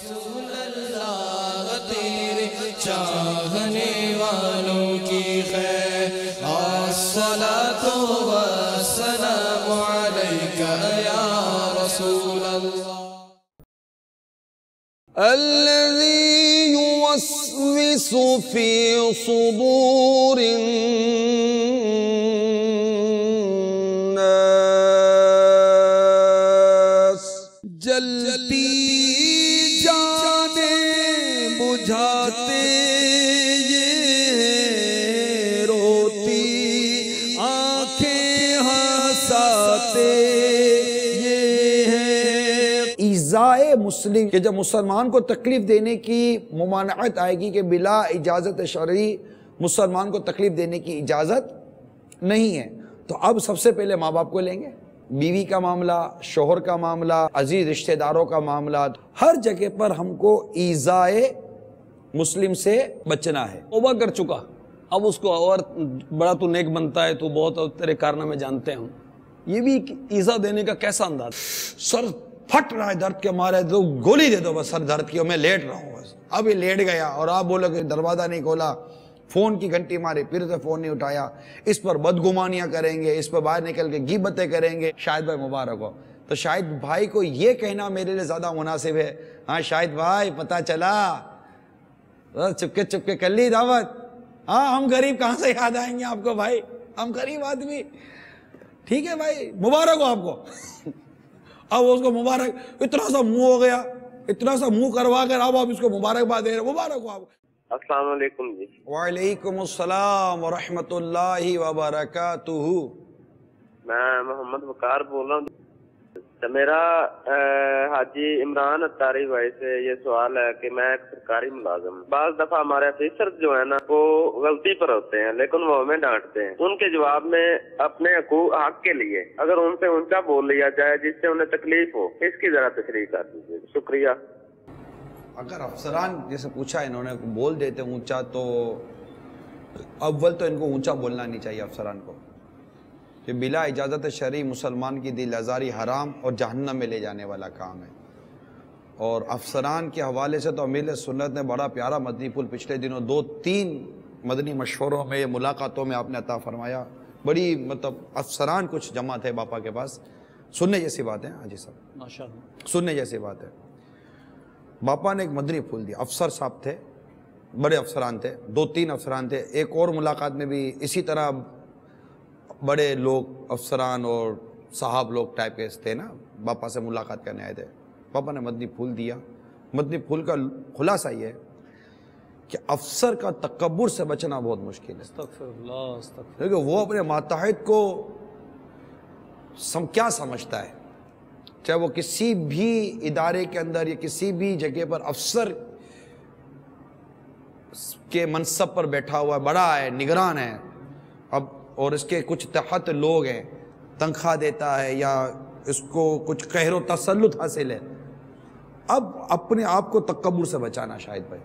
رسول اللہ تیرے چاہنے والوں کی خیر الصلاۃ والسلام علیک یا رسول اللہ الذی یوسوس فی صدور الناس جلتی جانے بجھاتے یہ روتی آنکھیں ہنساتے یہ ہے ایذائے مسلم کہ جب مسلمان کو تکلیف دینے کی ممانعت آئے گی کہ بلا اجازت شرعی مسلمان کو تکلیف دینے کی اجازت نہیں ہے، تو اب سب سے پہلے ماں باپ کو لیں گے، بیوی کا معاملہ، شوہر کا معاملہ، عزیز رشتہ داروں کا معاملہ، ہر جگہ پر ہم کو ایذائے مسلم سے بچنا ہے۔ توبہ کر چکا، اب اس کو اور بڑا تو نیک بنتا ہے، تو بہت تیرے کارنامے جانتے ہیں ہم، یہ بھی ایذا دینے کا کیسا انداز؟ سر پھٹ رہا ہے درد کے مارے، تو گولی دے دو بس سر درد کی، اور میں لیٹ رہا ہوں بس، اب یہ لیٹ گیا اور آپ بولو کہ دروازہ نہیں کھولا، فون کی گھنٹی ماری، پھر سے فون نہیں اٹھایا، اس پر بدگمانیاں کریں گے، اس پر باہر نکل کے غیبتیں کریں گے، شاہد بھائی مبارک ہو۔ تو شاہد بھائی کو یہ کہنا میرے لیے زیادہ مناسب ہے، ہاں شاہد بھائی پتہ چلا چپکے کر لی دعوت، ہاں ہم غریب کہاں سے یاد آئیں گے آپ کو بھائی، ہم غریب آدمی، ٹھیک ہے بھائی مبارک ہو آپ کو۔ اب اس کو مبارک، اتنا سا منہ ہو گیا، اتنا سا منہ کروا کر اب آپ اس کو مبارکباد دے رہے، مبارک ہو آپ کو۔ السلام علیکم جی۔ وعلیکم السلام ورحمۃ اللہ وبرکاتہ۔ میں محمد وقار بول رہا ہوں۔ میرا حاجی عمران اتاری بھائی سے یہ سوال ہے کہ میں ایک سرکاری ملازم ہوں، بعض دفعہ ہمارے افیسر جو ہے نا وہ غلطی پر ہوتے ہیں لیکن وہ ہمیں ڈانٹتے ہیں، ان کے جواب میں اپنے حق کے لیے اگر ان سے اونچا بول لیا جائے جس سے انہیں تکلیف ہو، اس کی ذرا تشریح کر دیجیے، شکریہ۔ اگر افسران جیسے پوچھا انہوں نے بول دیتے اونچا، تو اول تو ان کو اونچا بولنا نہیں چاہیے افسران کو، کہ بلا اجازت شرعی مسلمان کی دل آزاری حرام اور جہنم میں لے جانے والا کام ہے۔ اور افسران کے حوالے سے تو امیر سنت نے بڑا پیارا مدنی پھول پچھلے دنوں 2-3 مدنی مشوروں میں، ملاقاتوں میں آپ نے عطا فرمایا، بڑی مطلب افسران کچھ جمع تھے باپا کے پاس، سننے جیسی بات ہے حاجی صاحب، ماشاءاللہ سننے جیسی بات ہے۔ باپا نے ایک مدنی پھول دیا، افسر صاحب تھے، بڑے افسران تھے، 2-3 افسران تھے، ایک اور ملاقات میں بھی اسی طرح بڑے لوگ افسران اور صاحب لوگ ٹائپ کے تھے نا، باپا سے ملاقات کرنے آئے تھے، باپا نے مدنی پھول دیا۔ مدنی پھول کا خلاصہ یہ ہے کہ افسر کا تکبر سے بچنا بہت مشکل ہے، استغفر اللہ استغفر، کیونکہ وہ اپنے ماتحت کو کیا سمجھتا ہے، چاہے وہ کسی بھی ادارے کے اندر یا کسی بھی جگہ پر افسر کے منصب پر بیٹھا ہوا ہے، بڑا ہے، نگران ہے، اب اور اس کے کچھ تحت لوگ ہیں، تنخواہ دیتا ہے یا اس کو کچھ قہر و تسلط حاصل ہے، اب اپنے آپ کو تکبر سے بچانا شاہد بھائی،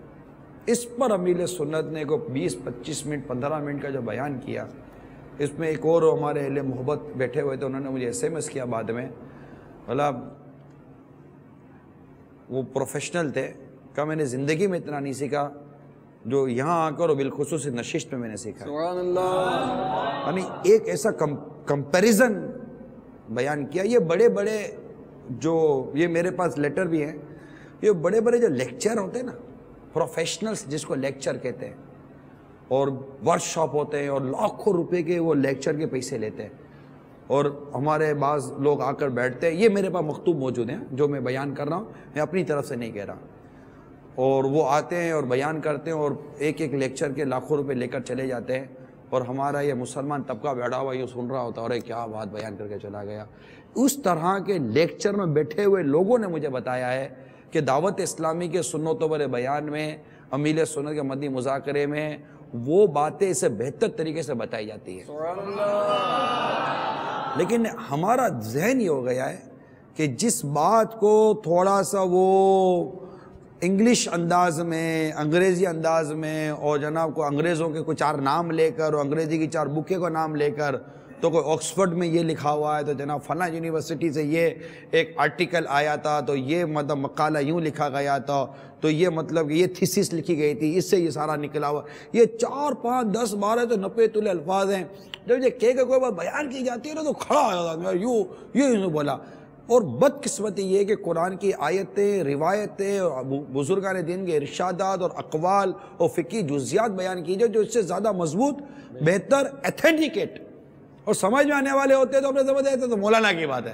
اس پر امیر سنت نے کو 20-25 منٹ 15 منٹ کا جو بیان کیا، اس میں ایک اور ہمارے اہل محبت بیٹھے ہوئے تھے، انہوں نے مجھے SMS کیا بعد میں، بولا وہ پروفیشنل تھے، کہا میں نے زندگی میں اتنا نہیں سیکھا جو یہاں آ کر اور بالخصوص نشست میں نے سیکھا، سبحان اللہ، یعنی ایک ایسا کمپیریزن بیان کیا۔ یہ بڑے بڑے جو، یہ میرے پاس لیٹر بھی ہیں، یہ بڑے بڑے جو لیکچر ہوتے ہیں نا، پروفیشنلز جس کو لیکچر کہتے ہیں، اور ورک شاپ ہوتے ہیں اور لاکھوں روپے کے وہ لیکچر کے پیسے لیتے ہیں، اور ہمارے بعض لوگ آ کر بیٹھتے ہیں، یہ میرے پاس مکتوب موجود ہیں جو میں بیان کر رہا ہوں، میں اپنی طرف سے نہیں کہہ رہا، اور وہ آتے ہیں اور بیان کرتے ہیں اور ایک ایک لیکچر کے لاکھوں روپے لے کر چلے جاتے ہیں، اور ہمارا یہ مسلمان طبقہ بیٹھا ہوا یہ سن رہا ہوتا ہے، اور کیا بات بیان کر کے چلا گیا۔ اس طرح کے لیکچر میں بیٹھے ہوئے لوگوں نے مجھے بتایا ہے کہ دعوت اسلامی کے سنتوں پر بیان میں، امیر سنت کے مدنی مذاکرے میں وہ باتیں اسے بہتر طریقے سے بتائی جاتی ہے، لیکن ہمارا ذہن یہ ہو گیا ہے کہ جس بات کو تھوڑا سا وہ انگلش انداز میں، انگریزی انداز میں، اور جناب کو انگریزوں کے کچھ 4 نام لے کر اور انگریزی کی 4 بکیں کو نام لے کر تو کوئی آکسفورڈ میں یہ لکھا ہوا ہے، تو جناب فلاں یونیورسٹی سے یہ ایک آرٹیکل آیا تھا، تو یہ مطلب مقالہ یوں لکھا گیا تھا، تو یہ مطلب یہ تھیسس لکھی گئی تھی، اس سے یہ سارا نکلا ہوا. یہ 4 5 10 12 تو 90 تلے الفاظ ہیں. جب یہ کہہ کے کوئی بات بیان کی جاتی ہے نا تو کھڑا ہو جاتا ہے، یوں بولا. اور بدقسمتی یہ کہ قرآن کی آیتیں، روایتیں اور بزرگان دین کے ارشادات اور اقوال اور فقہی جزیات بیان کیجئے جو اس سے زیادہ مضبوط، بہتر، ایتھینٹیکیٹ اور سمجھ میں آنے والے ہوتے ہیں، تو اپنے سمجھ آتے تو مولانا کی بات ہے.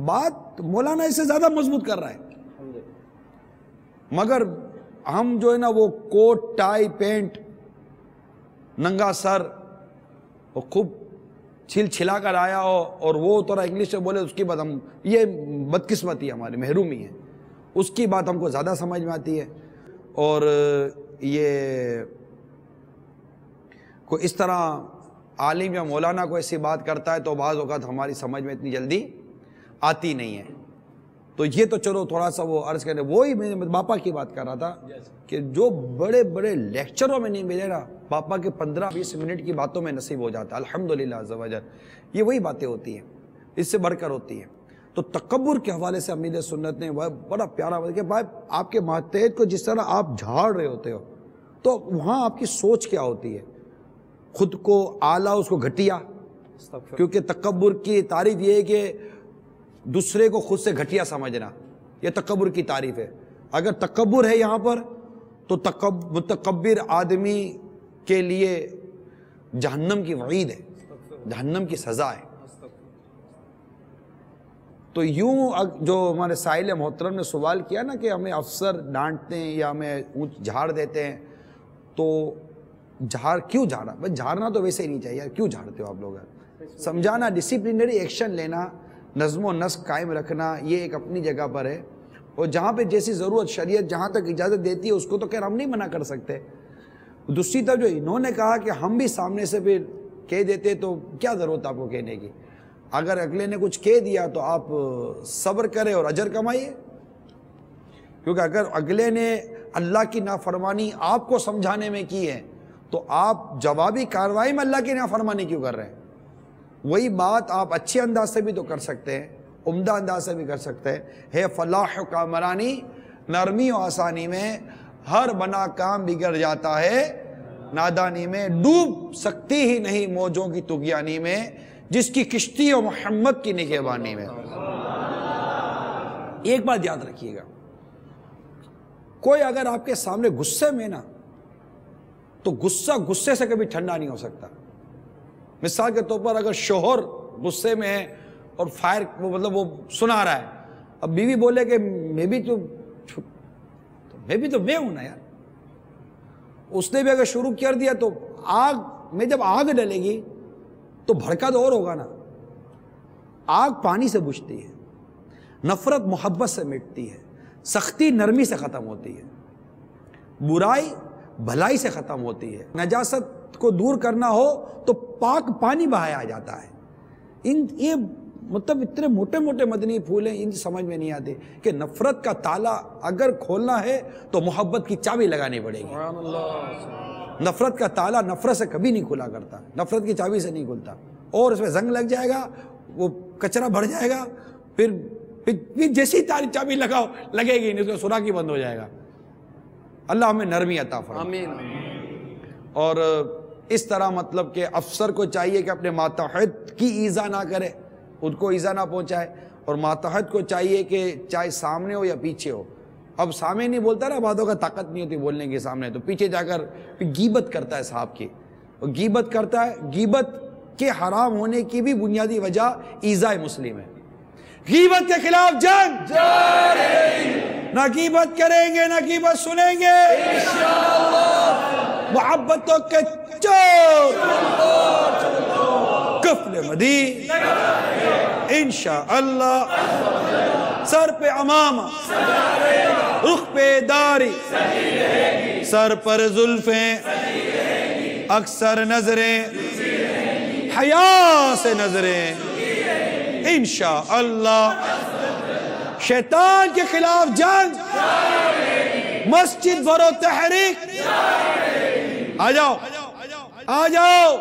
بات مولانا اس سے زیادہ مضبوط کر رہا ہے. مگر ہم جو ہے نا وہ کوٹ ٹائی پینٹ ننگا سر اور خوب چھل چھلا کر آیا ہو اور وہ تھوڑا انگلش میں بولے، اس کی بات ہم، یہ بدقسمتی ہماری محرومی ہے، اس کی بات ہم کو زیادہ سمجھ میں آتی ہے. اور یہ کوئی اس طرح عالم یا مولانا کو ایسی بات کرتا ہے تو بعض اوقات ہماری سمجھ میں اتنی جلدی آتی نہیں ہے. تو یہ تو چلو تھوڑا سا وہ عرض کریں، وہی میں باپا کی بات کر رہا تھا کہ جو بڑے بڑے لیکچروں میں نہیں ملے نا، باپا کے 15-20 منٹ کی باتوں میں نصیب ہو جاتا ہے الحمدللہ عز و جل. یہ وہی باتیں ہوتی ہیں، اس سے بڑھ کر ہوتی ہیں. تو تکبر کے حوالے سے امیر سنت نے بڑا پیارا کہ بھائی آپ کے ماتحت کو جس طرح آپ جھاڑ رہے ہوتے ہو تو وہاں آپ کی سوچ کیا ہوتی ہے، خود کو اعلیٰ اس کو گھٹیا. کیونکہ تکبر کی تعریف یہ ہے کہ دوسرے کو خود سے گھٹیا سمجھنا، یہ تکبر کی تعریف ہے. اگر تکبر ہے یہاں پر تو متکبر آدمی کے لیے جہنم کی وعید ہے، جہنم کی سزا ہے. تو یوں جو ہمارے سائل محترم نے سوال کیا نا کہ ہمیں افسر ڈانٹتے ہیں یا ہمیں جھاڑ دیتے ہیں، تو کیوں جھاڑا؟ بھائی جھاڑنا تو ویسے ہی نہیں چاہیے، کیوں جھاڑتے ہو آپ لوگ؟ سمجھانا، ڈسپلنری ایکشن لینا، نظم و نسق قائم رکھنا، یہ ایک اپنی جگہ پر ہے. اور جہاں پہ جیسی ضرورت شریعت جہاں تک اجازت دیتی ہے اس کو تو خیر ہم نہیں منع کر سکتے. دوسری طرف جو انہوں نے کہا کہ ہم بھی سامنے سے پھر کہہ دیتے تو کیا ضرورت آپ کو کہنے کی؟ اگر اگلے نے کچھ کہہ دیا تو آپ صبر کریں اور اجر کمائیے. کیونکہ اگر اگلے نے اللہ کی نافرمانی آپ کو سمجھانے میں کی ہے تو آپ جوابی کارروائی میں اللہ کی نافرمانی کیوں کر رہے ہیں؟ وہی بات آپ اچھے انداز سے بھی تو کر سکتے ہیں، عمدہ انداز سے بھی کر سکتے ہیں. ہے فلاح کامرانی، نرمی و آسانی میں ہر بنا کام بگڑ جاتا ہے نادانی میں. ڈوب سکتی ہی نہیں موجوں کی طغیانی میں، جس کی کشتی و محمد کی نگہبانی میں. ایک بات یاد رکھیے گا، کوئی اگر آپ کے سامنے غصے میں نا، تو غصے سے کبھی ٹھنڈا نہیں ہو سکتا. مثال کے طور پر اگر شوہر غصے میں ہے اور فائر مطلب وہ سنا رہا ہے، اب بیوی بولے کہ میں بھی تو میں ہوں نا یار، اس نے بھی اگر شروع کر دیا تو آگ میں جب آگ ڈلے گی تو بھڑکا تو اور ہوگا نا. آگ پانی سے بجھتی ہے، نفرت محبت سے مٹتی ہے، سختی نرمی سے ختم ہوتی ہے، برائی بھلائی سے ختم ہوتی ہے. نجاست کو دور کرنا ہو تو پاک پانی بہایا جاتا ہے. یہ مطلب اتنے موٹے موٹے مدنی پھول ہیں، ان سمجھ میں نہیں آتے کہ نفرت کا تالا اگر کھولنا ہے تو محبت کی چابی لگانی پڑے گی. نفرت کا تالا نفرت سے کبھی نہیں کھلا کرتا، نفرت کی چابی سے نہیں کھلتا. اور اس میں زنگ لگ جائے گا، وہ کچرا بڑھ جائے گا، پھر جیسی چابی لگاؤ لگے گی نہیں، اس کا سوراخ ہی بند ہو جائے گا. اللہ ہمیں نرمی عطا فرمائے. اور اس طرح مطلب کہ افسر کو چاہیے کہ اپنے ماتحت کی ایذا نہ کرے، خود کو ایذا نہ پہنچائے، اور ماتحت کو چاہیے کہ چاہے سامنے ہو یا پیچھے ہو. اب سامنے نہیں بولتا نا، باتوں کا طاقت نہیں ہوتی بولنے کے سامنے، تو پیچھے جا کر غیبت کرتا ہے صاحب کی. اور غیبت کرتا ہے، غیبت کے حرام ہونے کی بھی بنیادی وجہ ایذاء مسلم ہے. غیبت کے خلاف جنگ، نہ غیبت کریں گے نہ غیبت سنیں گے انشاءاللہ. محبتوں کے چور قفل مدین انشاءاللہ. سر پہ امامہ، رخ پہ داری، سر پر زلفیں، اکثر نظریں حیا سے نظریں انشاءاللہ. شیطان کے خلاف جنگ، مسجد بھرو تحریک. آ جاؤ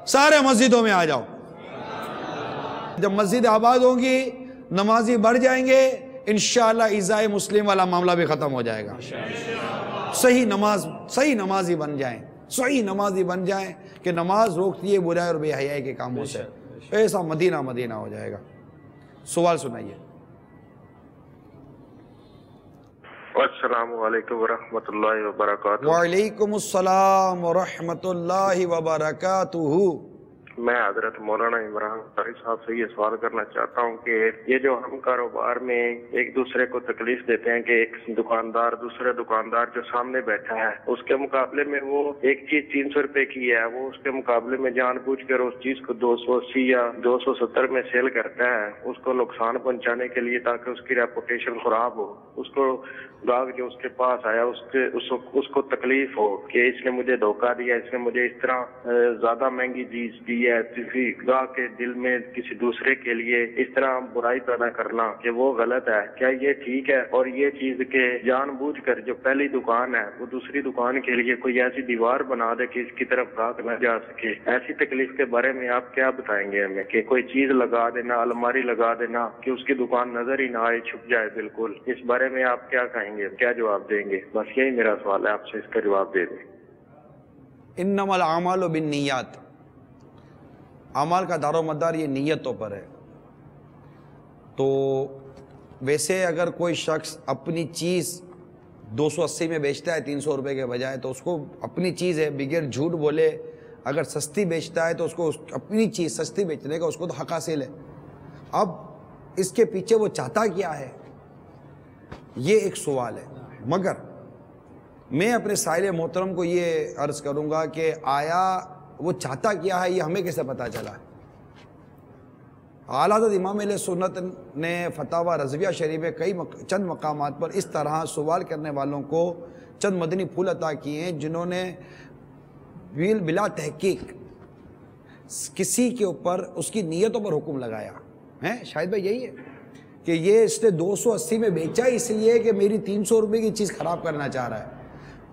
سارے مسجدوں میں آ جاؤ. جب مسجد آباد ہوں گی، نمازی بڑھ جائیں گے، انشاءاللہ ایذائے مسلم والا معاملہ بھی ختم ہو جائے گا. صحیح نمازی بن جائیں، صحیح نمازی بن جائیں کہ نماز روکتی ہے برائی اور بے حیائی کے کاموں سے. ایسا مدینہ مدینہ ہو جائے گا. سوال سنائیے. السلام علیکم ورحمۃ اللہ وبرکاتہ. وعلیکم السلام ورحمۃ اللہ وبرکاتہ. میں حضرت مولانا عمران قاری صاحب سے یہ سوال کرنا چاہتا ہوں کہ یہ جو ہم کاروبار میں ایک دوسرے کو تکلیف دیتے ہیں کہ ایک دکاندار دوسرے دکاندار جو سامنے بیٹھا ہے اس کے مقابلے میں وہ ایک چیز 300 روپے کی ہے، وہ اس کے مقابلے میں جان بوجھ کر اس چیز کو 280 یا 270 میں سیل کرتا ہے اس کو نقصان پہنچانے کے لیے تاکہ اس کی ریپوٹیشن خراب ہو، اس کو گاہک جو اس کے پاس آیا اس کو تکلیف ہو کہ اس نے مجھے دھوکہ دیا، اس نے مجھے اس طرح زیادہ مہنگی چیز دی ہے. کسی گاہک کے دل میں کسی دوسرے کے لیے اس طرح برائی پیدا کرنا کہ وہ غلط ہے. کیا یہ ٹھیک ہے؟ اور یہ چیز کہ جان بوجھ کر جو پہلی دکان ہے وہ دوسری دکان کے لیے کوئی ایسی دیوار بنا دے کہ اس کی طرف گاہک نہ جا سکے، ایسی تکلیف کے بارے میں آپ کیا بتائیں گے ہمیں کہ کوئی چیز لگا دینا، الماری لگا دینا کہ اس کی دکان نظر ہی نہ آئے، چھپ جائے بالکل، اس بارے میں آپ کیا کہیں گے، کیا جواب دیں گے؟ بس یہی میرا سوال ہے، آپ سے اس کا جواب دے دیں. انما الاعمال بالنیات، اعمال کا دار و مدار یہ نیتوں پر ہے. تو ویسے اگر کوئی شخص اپنی چیز 280 میں بیچتا ہے 300 روپے کے بجائے تو اس کو اپنی چیز ہے، بغیر جھوٹ بولے اگر سستی بیچتا ہے تو اس کو اپنی چیز سستی بیچنے کا اس کو تو حق حاصل ہے. اب اس کے پیچھے وہ چاہتا کیا ہے، یہ ایک سوال ہے. مگر میں اپنے سائل محترم کو یہ عرض کروں گا کہ آیا وہ چاہتا کیا ہے یہ ہمیں کیسے پتا چلا؟ اعلیٰ حضرت امام اہل سنت نے فتاوی رضویہ شریف میں چند مقامات پر اس طرح سوال کرنے والوں کو چند مدنی پھول عطا کیے ہیں جنہوں نے بلا تحقیق کسی کے اوپر اس کی نیتوں پر حکم لگایا ہے. شاید بھائی یہی ہے کہ یہ اس نے 280 میں بیچا اس لیے کہ میری 300 روپے کی چیز خراب کرنا چاہ رہا ہے.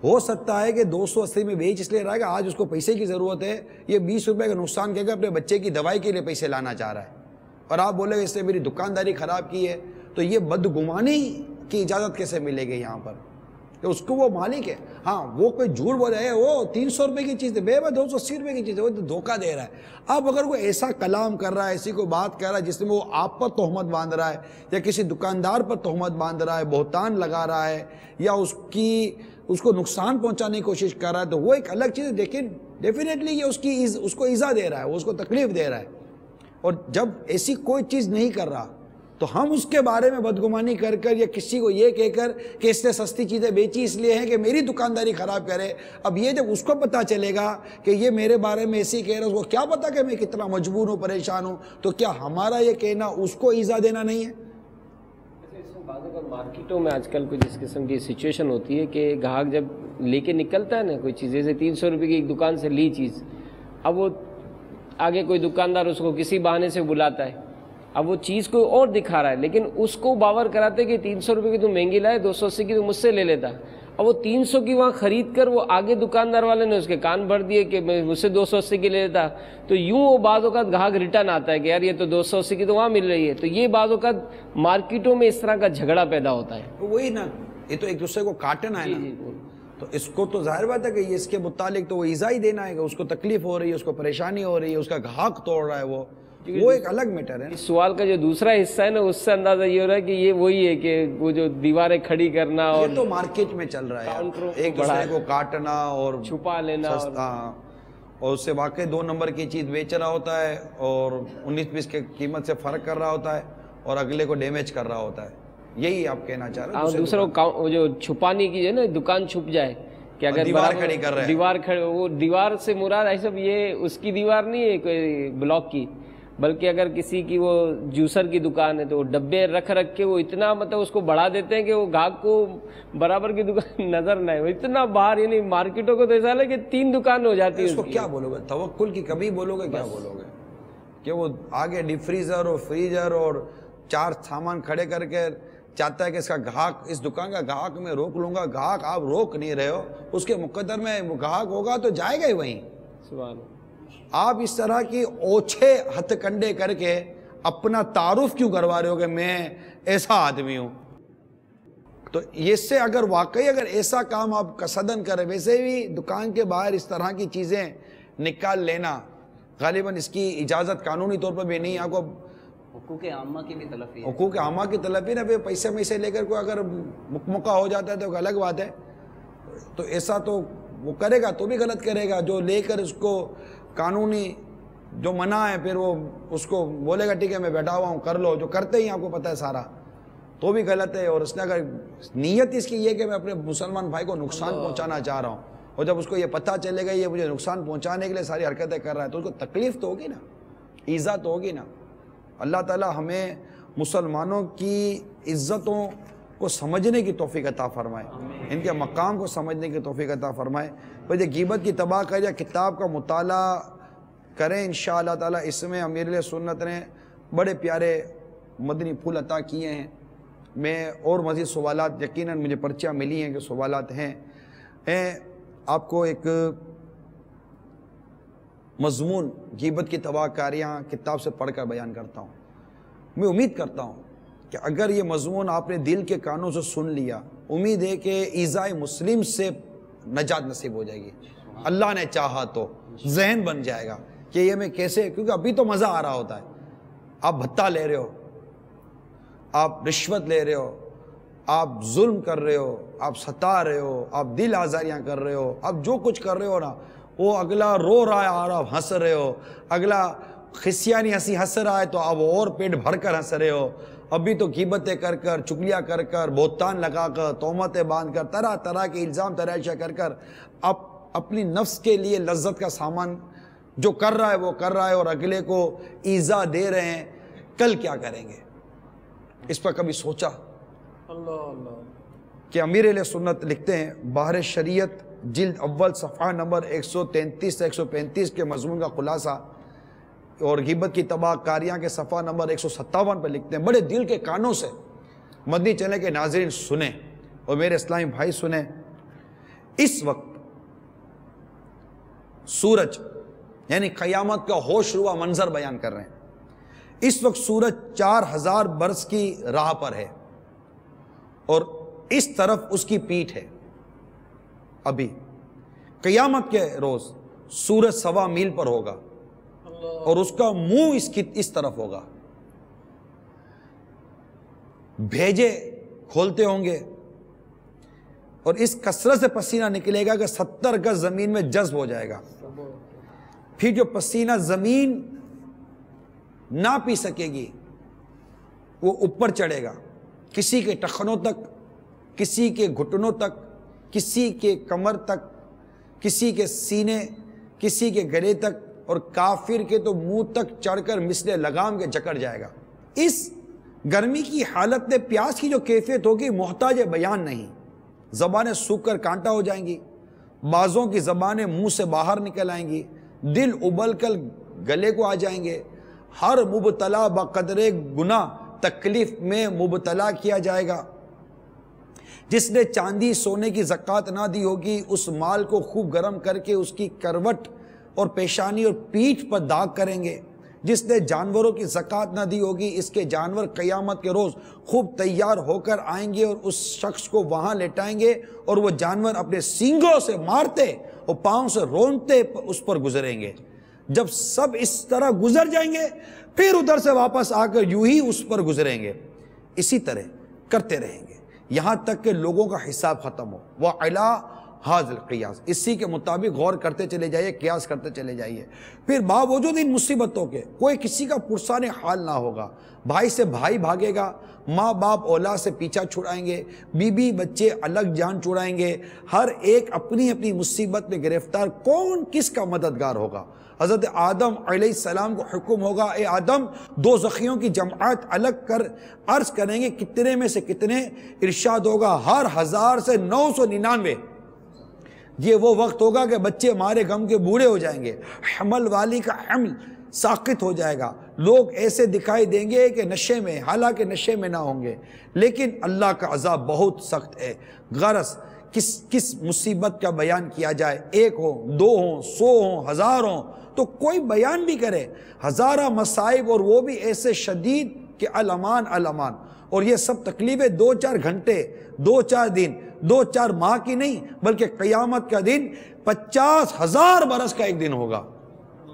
ہو سکتا ہے کہ 280 میں بیچ اس لیے رہا ہے کہ آج اس کو پیسے کی ضرورت ہے، یہ 20 روپے کا نقصان کہہ کے اپنے بچے کی دوائی کے لیے پیسے لانا چاہ رہا ہے، اور آپ بولے اس نے میری دکانداری خراب کی ہے. تو یہ بدگمانی کی اجازت کیسے ملے گی یہاں پر کہ اس کو وہ مالک ہے؟ ہاں وہ کوئی جھوٹ بول رہا ہے، وہ 300 روپے کی چیز ہے، بے 280 روپے کی چیز ہے، وہ دھوکہ دے رہا ہے. اب اگر کوئی ایسا کلام کر رہا ہے، ایسی کوئی بات کر رہا ہے جس میں وہ آپ پر تہمت باندھ رہا ہے یا کسی دکاندار پر تہمت باندھ رہا ہے، بہتان لگا رہا ہے یا اس کو نقصان پہنچانے کی کوشش کر رہا ہے تو وہ ایک الگ چیز ہے. لیکن ڈیفینیٹلی یہ اس کو ایذا دے رہا ہے، وہ اس کو تکلیف دے رہا ہے. اور جب ایسی کوئی چیز نہیں کر رہا تو ہم اس کے بارے میں بدگمانی کر یا کسی کو یہ کہہ کر کہ اس نے سستی چیزیں بیچی اس لیے ہے کہ میری دکانداری خراب کرے. اب یہ جب اس کو پتہ چلے گا کہ یہ میرے بارے میں ایسی کہہ رہا ہے، اس کو کیا پتہ کہ میں کتنا مجبور ہوں، پریشان ہوں، تو کیا ہمارا یہ کہنا اس کو ایذا دینا نہیں ہے؟ مارکیٹوں میں آج کل کوئی جس قسم کی سچویشن ہوتی ہے کہ گاہک جب لے کے نکلتا ہے نا کوئی چیز، جیسے 300 روپے کی ایک دکان سے لی چیز، اب وہ آگے کوئی دکاندار اس کو کسی بہانے سے بلاتا ہے، اب وہ چیز کو اور دکھا رہا ہے لیکن اس کو باور کراتے کہ 300 روپے کی تو مہنگی لائے، 280 کی تو مجھ سے لے لیتا. اب وہ 300 کی وہاں خرید کر وہ آگے دکاندار والے نے اس کے کان بھر دیے کہ میں مجھ سے 280 کی لے لیتا. تو یوں وہ بعض اوقات گاہک ریٹرن آتا ہے کہ یار یہ تو 280 کی تو وہاں مل رہی ہے. تو یہ بعض اوقات مارکیٹوں میں اس طرح کا جھگڑا پیدا ہوتا ہے. وہی نا، یہ تو ایک دوسرے کو کاٹنا ہے نا. تو اس کو تو ظاہر بات ہے کہ اس کے متعلق تو وہ ایذا ہی دینا ہے کہ اس کو تکلیف ہو رہی ہے، اس کو پریشانی ہو رہی ہے، اس کا گاہک توڑ رہا ہے، وہ ایک الگ میٹر ہے. اس سوال کا جو دوسرا حصہ ہے نا اس سے اندازہ یہ ہو رہا ہے کہ یہ وہی ہے کہ وہ جو دیواریں کھڑی کرنا اور یہ تو مارکیٹ میں چل رہا ہے، ایک دوسرے کو کاٹنا اور چھپا لینا اور اس سے واقعی 2 نمبر کی چیز بیچ رہا ہوتا ہے اور 19 پیس کی قیمت سے فرق کر رہا ہوتا ہے اور اگلے کو ڈیمیج کر رہا ہوتا ہے. یہی آپ کہنا چاہ رہے ہیں. دوسرا وہ جو چھپانے کی جو ہے نا دکان چھپ جائے کہ اگر دیوار کھڑی کر رہے ہیں، دیوار وہ دیوار سے مراد ایسا یہ اس کی دیوار نہیں ہے کوئی بلاک کی، بلکہ اگر کسی کی وہ جوسر کی دکان ہے تو وہ ڈبے رکھ کے وہ اتنا مطلب اس کو بڑھا دیتے ہیں کہ وہ گاہک کو برابر کی دکان نظر نہ ہے، وہ اتنا باہر. یعنی مارکیٹوں کو تو ایسا ہے کہ 3 دکان ہو جاتی ہے. اس کو کیا بولو گے؟ توکل کی کبھی بولو گے؟ کیا بولو گے کہ وہ آگے ڈیپ فریزر اور فریزر اور 4 سامان کھڑے کر کے چاہتا ہے کہ اس کا گاہک، اس دکان کا گاہک میں روک لوں گا. گاہک آپ روک نہیں رہے ہو، اس کے مقدر میں وہ گاہک ہوگا تو جائے گا ہی وہیں. سبحان اللہ. آپ اس طرح کی اوچھے ہتھ کنڈے کر کے اپنا تعارف کیوں کروا رہے ہو کہ میں ایسا آدمی ہوں؟ تو اس سے اگر واقعی اگر ایسا کام آپ قصدن کریں، ویسے بھی دکان کے باہر اس طرح کی چیزیں نکال لینا غالباً اس کی اجازت قانونی طور پر بھی نہیں. آپ کو حقوق عامہ کی بھی تلفی ہے. حقوق عامہ کی تلفی نا، پیسے میں لے کر کوئی اگر مکمکہ ہو جاتا ہے تو ایک الگ بات ہے. تو ایسا تو وہ کرے گا تو بھی غلط کرے گا. جو لے کر اس کو قانونی جو منع ہے پھر وہ اس کو بولے گا ٹھیک ہے میں بیٹھا ہوا ہوں کر لو، جو کرتے ہی آپ کو پتہ ہے سارا، تو بھی غلط ہے. اور اس نے اگر نیت اس کی یہ کہ میں اپنے مسلمان بھائی کو نقصان پہنچانا چاہ رہا ہوں، اور جب اس کو یہ پتہ چلے گا یہ مجھے نقصان پہنچانے کے لیے ساری حرکتیں کر رہا ہے، تو اس کو تکلیف تو ہوگی نا، ایذا تو ہوگی نا. اللہ تعالیٰ ہمیں مسلمانوں کی عزتوں کو سمجھنے کی توفیق عطا فرمائے، ان کے مقام کو سمجھنے کی توفیق عطا فرمائے. یہ غیبت کی تباہ کر کتاب کا مطالعہ کریں انشاءاللہ تعالیٰ. اس میں امیر علیہ سنت نے بڑے پیارے مدنی پھول عطا کیے ہیں. میں اور مزید سوالات یقیناً مجھے پرچیاں ملی ہیں کہ سوالات ہیں. آپ کو ایک مضمون غیبت کی تباہ کاریاں کتاب سے پڑھ کر بیان کرتا ہوں. میں امید کرتا ہوں کہ اگر یہ مضمون آپ نے دل کے کانوں سے سن لیا، امید ہے کہ ایذائے مسلم سے نجات نصیب ہو جائے گی. اللہ نے چاہا تو ذہن بن جائے گا کہ یہ میں کیسے، کیونکہ ابھی تو مزہ آ رہا ہوتا ہے. آپ بھتہ لے رہے ہو، آپ رشوت لے رہے ہو، آپ ظلم کر رہے ہو، آپ ستا رہے ہو، آپ دل آزاریاں کر رہے ہو، آپ جو کچھ کر رہے ہو نا، وہ اگلا رو رہا ہے اور آپ ہنس رہے ہو، اگلا خسیانی ہنسی ہنس رہا ہے تو آپ اور پیٹ بھر کر ہنس رہے ہو. ابھی تو غیبتیں کر کر، چگلیاں کر کر، بہتان لگا کر، تہمتیں باندھ کر، طرح طرح کے الزام تراشیاں کر کر آپ اپنی نفس کے لیے لذت کا سامان جو کر رہا ہے وہ کر رہا ہے، اور اگلے کو ایذا دے رہے ہیں. کل کیا کریں گے؟ اس پر کبھی سوچا؟ کہ امیر علیہ سنت لکھتے ہیں بحر شریعت جلد اول صفحہ نمبر 133 سے 135 کے مضمون کا خلاصہ، اور غیبت کی تباہ کاریاں کے صفحہ نمبر 157 پر لکھتے ہیں. بڑے دل کے کانوں سے مدنی چینل کے ناظرین سنیں اور میرے اسلامی بھائی سنیں. اس وقت سورج یعنی قیامت کا ہوش روا منظر بیان کر رہے ہیں. اس وقت سورج 4000 برس کی راہ پر ہے اور اس طرف اس کی پیٹھ ہے. ابھی قیامت کے روز سورج 1.25 میل پر ہوگا اور اس کا منہ اس طرف ہوگا. بھیجے کھولتے ہوں گے اور اس کثرت سے پسینہ نکلے گا کہ 70 گز زمین میں جذب ہو جائے گا. پھر جو پسینہ زمین نہ پی سکے گی وہ اوپر چڑھے گا، کسی کے ٹخنوں تک، کسی کے گھٹنوں تک، کسی کے کمر تک، کسی کے سینے، کسی کے گلے تک، اور کافر کے تو منہ تک چڑھ کر مثل لگام کے جکڑ جائے گا. اس گرمی کی حالت میں پیاس کی جو کیفیت ہوگی محتاج بیان نہیں. زبانیں سوکھ کر کانٹا ہو جائیں گی، بعضوں کی زبانیں منہ سے باہر نکل آئیں گی، دل ابل کر گلے کو آ جائیں گے. ہر مبتلا بقدر گناہ تکلیف میں مبتلا کیا جائے گا. جس نے چاندی سونے کی زکوٰۃ نہ دی ہوگی اس مال کو خوب گرم کر کے اس کی کروٹ اور پیشانی اور پیٹھ پر داغ کریں گے. جس نے جانوروں کی زکوٰۃ نہ دی ہوگی اس کے جانور قیامت کے روز خوب تیار ہو کر آئیں گے اور اس شخص کو وہاں لٹائیں گے اور وہ جانور اپنے سینگوں سے مارتے اور پاؤں سے رونتے اس پر گزریں گے. جب سب اس طرح گزر جائیں گے پھر ادھر سے واپس آ کر یوں ہی اس پر گزریں گے. اسی طرح کرتے رہیں گے یہاں تک کہ لوگوں کا حساب ختم ہو. وَعَلَىٰ حاضر قیاس، اسی کے مطابق غور کرتے چلے جائیے، قیاس کرتے چلے جائیے. پھر باوجود ان مصیبتوں کے کوئی کسی کا پرسان حال نہ ہوگا. بھائی سے بھائی بھاگے گا، ماں باپ اولاد سے پیچھا چھڑائیں گے، بیوی بچے الگ جان چھڑائیں گے. ہر ایک اپنی اپنی مصیبت میں گرفتار. کون کس کا مددگار ہوگا؟ حضرت آدم علیہ السلام کو حکم ہوگا اے آدم دو زخیوں کی جماعت الگ کر عرض کریں گے کتنے میں سے کتنے. ارشاد ہوگا ہر 1000 سے 999. یہ وہ وقت ہوگا کہ بچے مارے غم کے بوڑھے ہو جائیں گے، حمل والی کا حمل ساقط ہو جائے گا. لوگ ایسے دکھائی دیں گے کہ نشے میں، حالانکہ نشے میں نہ ہوں گے، لیکن اللہ کا عذاب بہت سخت ہے. غرض کس مصیبت کا بیان کیا جائے، 1 ہو 2 ہوں 100 ہوں 1000 ہوں، تو کوئی بیان بھی کرے، ہزارہ مصائب اور وہ بھی ایسے شدید کہ الامان الامان، اور یہ سب تکلیفیں 2-4 گھنٹے 2-4 دن 2-4 ماہ کی نہیں، بلکہ قیامت کا دن 50,000 برس کا ایک دن ہوگا۔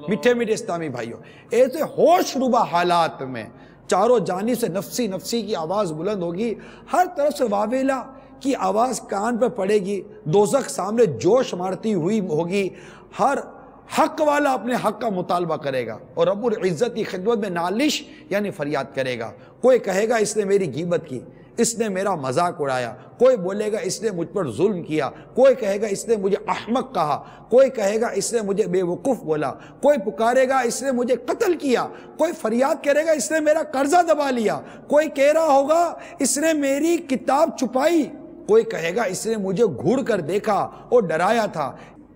میٹھے میٹھے اسلامی بھائیوں، ایسے ہوش ربا حالات میں چاروں جانب سے نفسی نفسی کی آواز بلند ہوگی، ہر طرف سے واویلا کی آواز کان پہ پڑے گی، دوزخ سامنے جوش مارتی ہوئی ہوگی، ہر حق والا اپنے حق کا مطالبہ کرے گا اور رب العزت کی خدمت میں نالش یعنی فریاد کرے گا۔ کوئی کہے گا اس نے میری غیبت کی، اس نے میرا مذاق اڑایا، کوئی بولے گا اس نے مجھ پر ظلم کیا، کوئی کہے گا اس نے مجھے احمق کہا، کوئی کہے گا اس نے مجھے بے وقوف بولا، کوئی پکارے گا اس نے مجھے قتل کیا، کوئی فریاد کرے گا اس نے میرا قرضہ دبا لیا، کوئی کہہ رہا ہوگا اس نے میری کتاب چھپائی، کوئی کہے گا اس نے مجھے گھوڑ کر دیکھا اور ڈرایا تھا،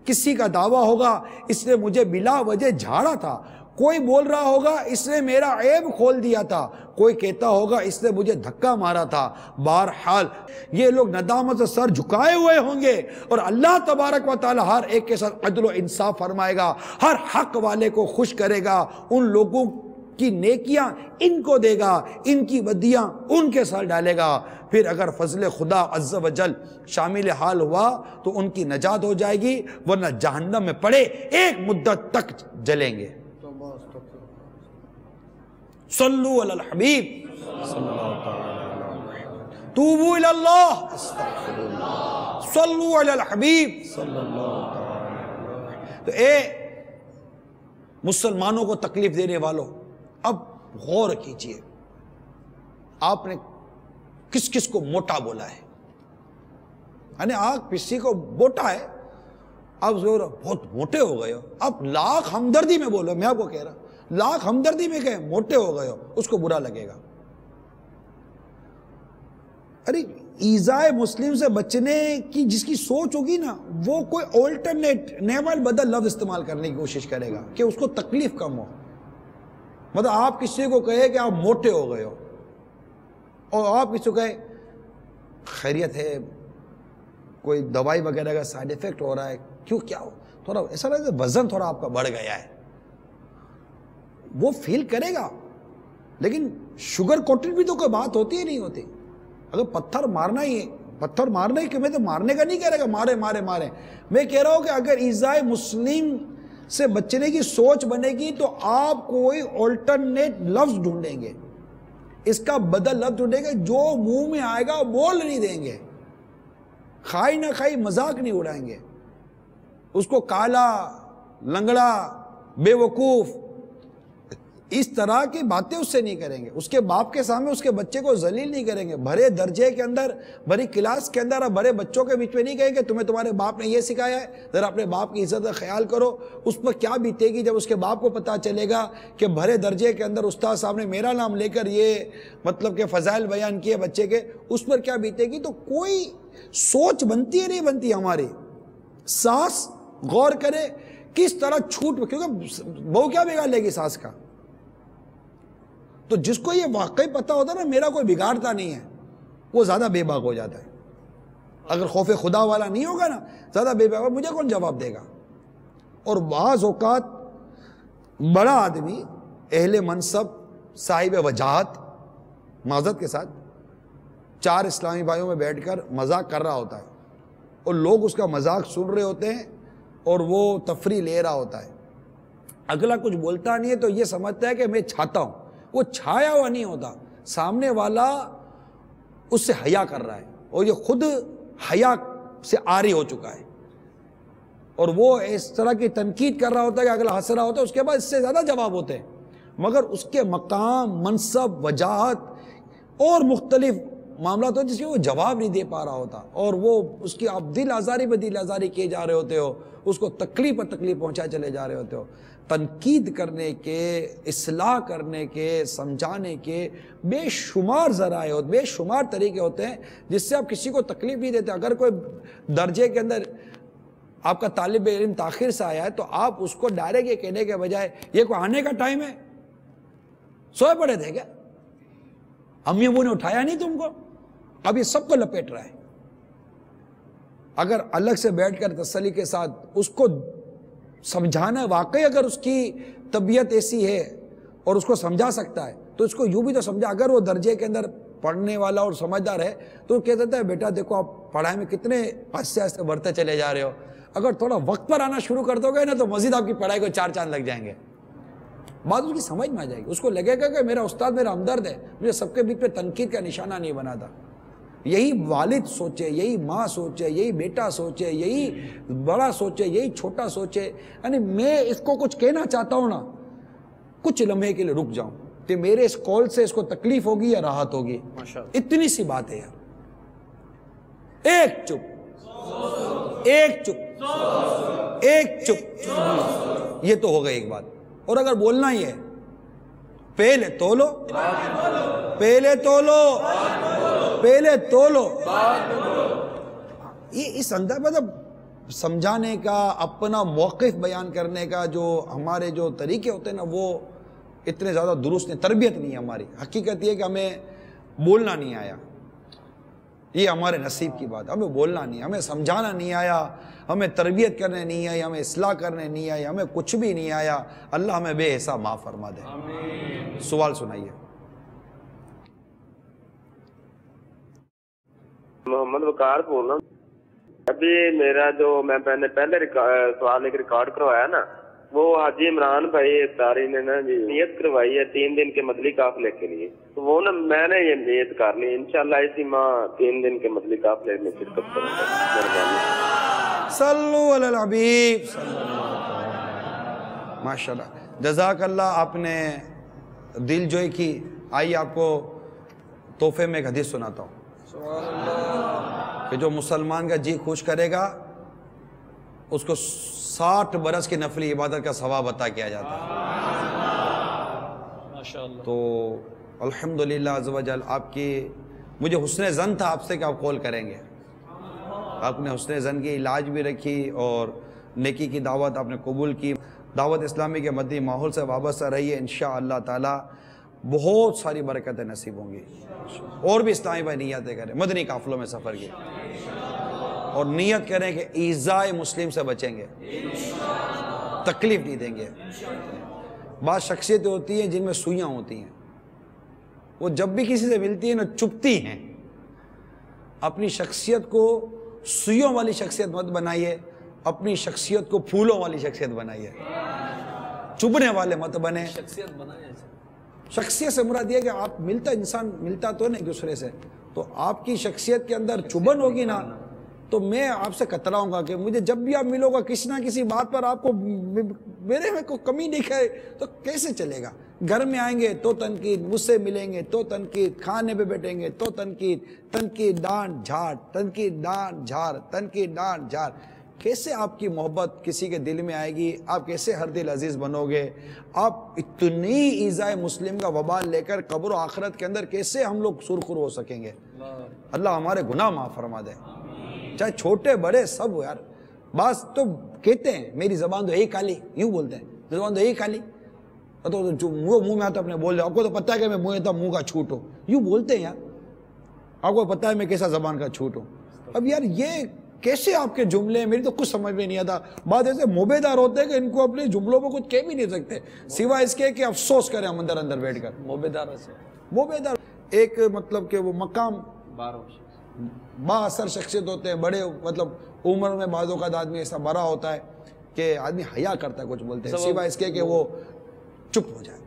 کسی کا دعویٰ ہوگا اس نے مجھے بلا وجہ جھاڑا تھا، کوئی بول رہا ہوگا اس نے میرا عیب کھول دیا تھا، کوئی کہتا ہوگا اس نے مجھے دھکا مارا تھا۔ بہرحال یہ لوگ ندامت سے سر جھکائے ہوئے ہوں گے، اور اللہ تبارک و تعالی ہر ایک کے ساتھ عدل و انصاف فرمائے گا، ہر حق والے کو خوش کرے گا، ان لوگوں کی نیکیاں ان کو دے گا، ان کی بدیاں ان کے ساتھ ڈالے گا۔ پھر اگر فضل خدا عز و جل شامل حال ہوا تو ان کی نجات ہو جائے گی، ورنہ جہنم میں پڑے ایک مدت تک جلیں گے۔ صلو علی الحبیب توبوا الی اللہ، صلو علی الحبیب۔ تو اے مسلمانوں کو تکلیف دینے والوں، اب غور کیجئے، آپ نے کس کس کو موٹا بولا ہے؟ یعنی آپ کسی کو موٹا ہے، آپ زور بہت موٹے ہو گئے ہو، آپ لاکھ ہمدردی میں بولو، میں آپ کو کہہ رہا لاکھ ہمدردی میں کہیں موٹے ہو گئے ہو، اس کو برا لگے گا۔ ارے ایذائے مسلم سے بچنے کی جس کی سوچ ہوگی نا، وہ کوئی آلٹرنیٹ نیول بدل لفظ استعمال کرنے کی کوشش کرے گا کہ اس کو تکلیف کم ہو۔ مطلب آپ کسی کو کہے کہ آپ موٹے ہو گئے ہو، اور آپ کسی کو کہے خیریت ہے، کوئی دوائی وغیرہ کا سائیڈ ایفیکٹ ہو رہا ہے، کیوں کیا ہو، تھوڑا ایسا لگتا ہے وزن تھوڑا آپ کا بڑھ گیا ہے، وہ فیل کرے گا۔ لیکن شوگر کوٹڈ بھی تو کوئی بات ہوتی ہے نہیں ہوتی۔ اگر پتھر مارنا ہی ہے، پتھر مارنا ہی کہ میں تو مارنے کا نہیں کہہ رہا کہ مارے مارے مارے، میں کہہ رہا ہوں کہ اگر ایذائے مسلم سے بچنے کی سوچ بنے گی تو آپ کوئی آلٹرنیٹ لفظ ڈھونڈیں گے، اس کا بدل لفظ ڈھونڈیں گے، جو منہ میں آئے گا بول نہیں دیں گے، کھائی نہ کھائی مذاق نہیں اڑائیں گے، اس کو کالا لنگڑا بے وقوف اس طرح کی باتیں اس سے نہیں کریں گے، اس کے باپ کے سامنے اس کے بچے کو ذلیل نہیں کریں گے، بھرے درجے کے اندر بھری کلاس کے اندر بڑے بچوں کے بیچ میں نہیں کہیں گے تمہیں تمہارے باپ نے یہ سکھایا ہے، ذرا اپنے باپ کی عزت کا خیال کرو۔ اس پر کیا بیتے گی جب اس کے باپ کو پتہ چلے گا کہ بھرے درجے کے اندر استاد صاحب نے میرا نام لے کر یہ مطلب کہ فضائل بیان کیے بچے کے، اس پر کیا بیتے گی۔ تو کوئی سوچ بنتی ہے نہیں بنتی ہماری، ساس غور کرے کس طرح چھوٹ، کیونکہ بہو کیا بگاڑ لے گی ساس کا، تو جس کو یہ واقعی پتہ ہوتا ہے نا میرا کوئی بگاڑتا نہیں ہے، وہ زیادہ بے باک ہو جاتا ہے۔ اگر خوف خدا والا نہیں ہوگا نا، زیادہ بے باک، مجھے کون جواب دے گا۔ اور بعض اوقات بڑا آدمی اہل منصب صاحب وجاہت معذرت کے ساتھ 4 اسلامی بھائیوں میں بیٹھ کر مذاق کر رہا ہوتا ہے، اور لوگ اس کا مذاق سن رہے ہوتے ہیں اور وہ تفریح لے رہا ہوتا ہے، اگلا کچھ بولتا نہیں ہے تو یہ سمجھتا ہے کہ میں چھاتا ہوں، وہ چھایا ہوا نہیں ہوتا، سامنے والا اس سے حیا کر رہا ہے اور یہ خود حیا سے عاری ہو چکا ہے، اور وہ اس طرح کی تنقید کر رہا ہوتا ہے کہ اگلا ہنس رہا ہوتا ہے، اس کے بعد اس سے زیادہ جواب ہوتے ہیں، مگر اس کے مقام منصب وجاہت اور مختلف معاملات ہوتے جس کے وہ جواب نہیں دے پا رہا ہوتا، اور وہ اس کی آپ دل آزاری پہ دل آزاری کیے جا رہے ہوتے ہو، اس کو تکلیف پر تکلیف پہنچائے چلے جا رہے ہوتے ہو۔ تنقید کرنے کے، اصلاح کرنے کے، سمجھانے کے بے شمار ذرائع ہوتے، بے شمار طریقے ہوتے ہیں جس سے آپ کسی کو تکلیف نہیں دیتے۔ اگر کوئی درجے کے اندر آپ کا طالب علم تاخیر سے آیا ہے تو آپ اس کو ڈائریکٹ یہ کہنے کے بجائے یہ کوئی آنے کا ٹائم ہے، سوئے پڑے تھے کیا، امی ابو نے اٹھایا نہیں تم کو، اب یہ سب کو لپیٹ رہا ہے۔ اگر الگ سے بیٹھ کر تسلی کے ساتھ اس کو سمجھانا ہے، واقعی اگر اس کی طبیعت ایسی ہے اور اس کو سمجھا سکتا ہے تو اس کو یوں بھی تو سمجھا. اگر وہ درجے کے اندر پڑھنے والا اور سمجھدار ہے تو کہہ دیتا ہے بیٹا دیکھو آپ پڑھائی میں کتنے آہستہ آہستہ بڑھتے چلے جا رہے ہو، اگر تھوڑا وقت پر آنا شروع کر دو گے نا تو مزید آپ کی پڑھائی کو 4 چاند لگ جائیں گے. بات اس کی سمجھ میں آ جائے گی، اس کو لگے گا کہ میرا استاد میرا ہمدرد ہے، مجھے سب کے بیچ پہ تنقید کا نشانہ نہیں بناتا. یہی والد سوچے، یہی ماں سوچے، یہی بیٹا سوچے، یہی بڑا سوچے، یہی چھوٹا سوچے. یعنی میں اس کو کچھ کہنا چاہتا ہوں نا، کچھ لمحے کے لیے رک جاؤں کہ میرے اس کال سے اس کو تکلیف ہوگی یا راحت ہوگی. اتنی سی بات ہے یار. ایک چپ، ایک چپ، ایک چپ، یہ تو ہو گئی ایک بات. اور اگر بولنا ہی ہے پہلے تولو، پہلے تولو، پہلے تولو. یہ اس اندر مطلب سمجھانے کا، اپنا موقف بیان کرنے کا جو ہمارے جو طریقے ہوتے ہیں نا وہ اتنے زیادہ درست نہیں. تربیت نہیں ہے ہماری. حقیقت یہ کہ ہمیں بولنا نہیں آیا، یہ ہمارے نصیب کی بات. ہمیں بولنا نہیں، ہمیں سمجھانا نہیں آیا، ہمیں تربیت کرنے نہیں آئی، ہمیں اصلاح کرنے نہیں آئی، ہمیں کچھ بھی نہیں آیا. اللہ ہمیں بے حساب معاف فرما دے. سوال سنائیے. محمد وقار بول رہا ہوں. ابھی میرا جو میں پہلے سوال ایک ریکارڈ کروایا نا، وہ حاجی عمران بھائی افطاری نے نا جی نیت کروائی ہے 3 دن کے مدلی قافلے کے لیے. تو وہ نا میں نے یہ نیت کر لی، انشاءاللہ اسی ماہ 3 دن کے مدلی قافلے میں شرکت کروں گا. صلو علی الحبیب. ماشاءاللہ، جزاک اللہ. آپ نے دل جوئی کی. آئیے آپ کو تحفے میں ایک حدیث سناتا ہوں کہ جو مسلمان کا جی خوش کرے گا اس کو 60 برس کی نفلی عبادت کا ثواب عطا کیا جاتا ہے. تو الحمدللہ عز و جل آپ کی، مجھے حسن ظن تھا آپ سے کہ آپ قول کریں گے. آپ نے حسن ظن کی علاج بھی رکھی اور نیکی کی دعوت آپ نے قبول کی. دعوت اسلامی کے مدنی ماحول سے وابستہ رہی ہے. انشاءاللہ تعالی بہت ساری برکتیں نصیب ہوں گی. اور بھی اسلامی بھائی نیتیں کریں مدنی قافلوں میں سفر کی، اور نیت کریں کہ ایذائے مسلم سے بچیں گے، تکلیف نہیں دیں گے. بعض شخصیتیں ہوتی ہیں جن میں سوئیاں ہوتی ہیں، وہ جب بھی کسی سے ملتی ہیں نا چپتی ہیں. اپنی شخصیت کو سوئیوں والی شخصیت مت بنائیے، اپنی شخصیت کو پھولوں والی شخصیت بنائیے. چبھنے والے مت بنے. شخصیت سے مراد یہ کہ آپ انسان ملتا تو نہیں ایک دوسرے سے، تو آپ کی شخصیت کے اندر چبھن ہوگی نا تو میں آپ سے کتراؤں گا کہ مجھے جب بھی آپ ملو گا کسی نہ کسی بات پر آپ کو میرے میں کوئی کمی دکھائے تو کیسے چلے گا. گھر میں آئیں گے تو تنقید، مجھ سے ملیں گے تو تنقید، کھانے پہ بیٹھیں گے تو تنقید ڈانٹ جھاڑ، تنقید ڈانٹ جھاڑ، تنقید ڈانٹ جھاڑ. کیسے آپ کی محبت کسی کے دل میں آئے گی؟ آپ کیسے ہر دل عزیز بنو گے؟ آپ اتنی ایذائے مسلم کا وبال لے کر قبر و آخرت کے اندر کیسے ہم لوگ سرخر ہو سکیں گے؟ اللہ ہمارے گناہ معاف فرما دے، چاہے چھوٹے بڑے سب. یار بعض تو کہتے ہیں میری زبان تو یہی کالی، یوں بولتے ہیں زبان تو یہی کالی، تو جو منہ میں آتا اپنے بول دے. آپ کو تو پتہ ہے کہ میں منہ کا چھوٹ ہوں، یوں بولتے ہیں. یار آپ کو پتہ ہے میں کیسا زبان کا چھوٹ ہوں. اب یار یہ کیسے آپ کے جملے، میری تو کچھ سمجھ میں نہیں آتا. بعض ایسے موبے دار ہوتے ہیں کہ ان کو اپنے جملوں میں کچھ کہہ بھی نہیں سکتے سوائے اس کے کہ افسوس کریں ہم اندر بیٹھ کر. موبے دار ایک مطلب کہ وہ مقام با اثر شخصیت ہوتے ہیں، بڑے مطلب عمر میں بعض اوقات آدمی ایسا بڑا ہوتا ہے کہ آدمی حیا کرتا ہے کچھ بولتے ہیں سوائے اس کے کہ وہ چپ ہو جائے.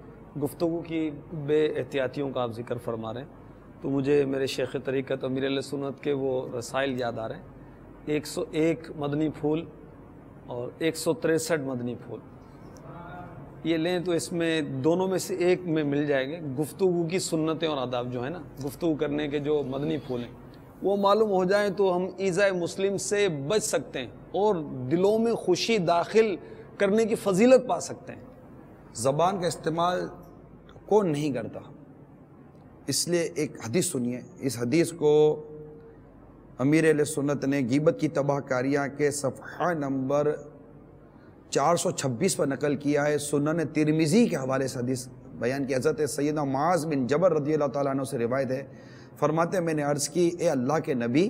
گفتگو کی بے احتیاطیوں کا آپ ذکر فرما رہے ہیں تو مجھے میرے شیخ طریقت امیر اہل سنت کے وہ رسائل یاد آ رہے ہیں. 101 مدنی پھول اور 163 مدنی پھول یہ لیں تو اس میں دونوں میں سے ایک میں مل جائے گے. گفتگو کی سنتیں اور آداب جو ہیں نا، گفتگو کرنے کے جو مدنی پھول ہیں وہ معلوم ہو جائیں تو ہم ایذائے مسلم سے بچ سکتے ہیں اور دلوں میں خوشی داخل کرنے کی فضیلت پا سکتے ہیں. زبان کا استعمال کون نہیں کرتا، اس لیے ایک حدیث سنیے. اس حدیث کو امیر اہل سنت نے غیبت کی تباہ کاریاں کے صفحہ نمبر 426 پر نقل کیا ہے. سنن ترمذی کے حوالے سے حدیث بیان کی. حضرت سیدنا معاذ بن جبل رضی اللہ تعالیٰ عنہ سے روایت ہے، فرماتے ہیں میں نے عرض کی اے اللہ کے نبی،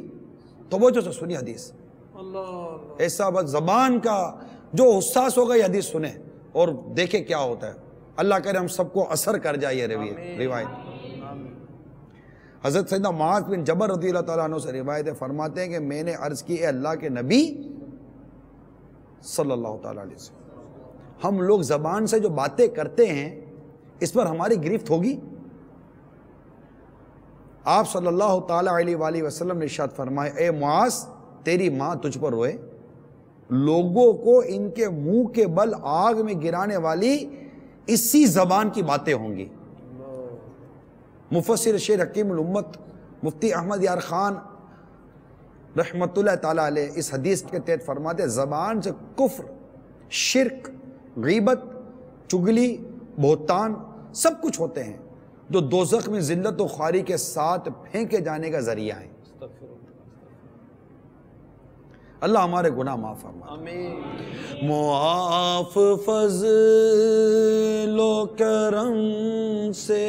توجہ سے سنی حدیث، ایسا بس زبان کا جو حساس ہوگا یہ حدیث سنے اور دیکھے کیا ہوتا ہے. اللہ کرے ہم سب کو اثر کر جائے یہ روایت. حضرت سیدنا معاذ بن جبل رضی اللہ تعالیٰ عنہ سے روایت ہے، فرماتے ہیں کہ میں نے عرض کی اے اللہ کے نبی صلی اللہ تعالیٰ علیہ وسلم، ہم لوگ زبان سے جو باتیں کرتے ہیں اس پر ہماری گرفت ہوگی؟ آپ صلی اللہ تعالیٰ علیہ وآلہ وسلم نے ارشاد فرمائے اے معاذ تیری ماں تجھ پر روئے، لوگوں کو ان کے منہ کے بل آگ میں گرانے والی اسی زبان کی باتیں ہوں گی. مفسر شیر حکیم الامت مفتی احمد یار خان رحمت اللہ تعالیٰ علیہ اس حدیث کے تحت فرماتے زبان سے کفر، شرک، غیبت، چگلی، بہتان سب کچھ ہوتے ہیں جو دوزخ میں ذلت و خواری کے ساتھ پھینکے جانے کا ذریعہ ہیں. اللہ ہمارے گناہ معاف فرمائے. معاف فضل و کرم سے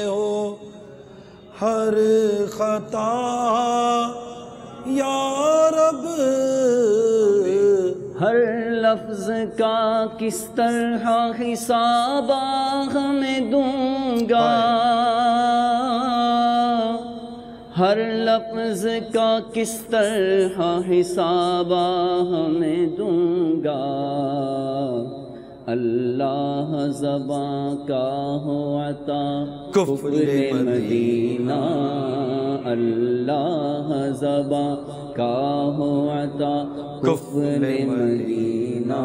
ہو ہر خطا یا رب، ہر لفظ کا کس طرح حساب ہمیں دوں گا، ہر لفظ کا کس طرح حساب ہمیں دوں گا. اللہ زباں کا ہو عطا کفر مدینہ، اللہ زباں کا ہو عطا کفر مدینہ،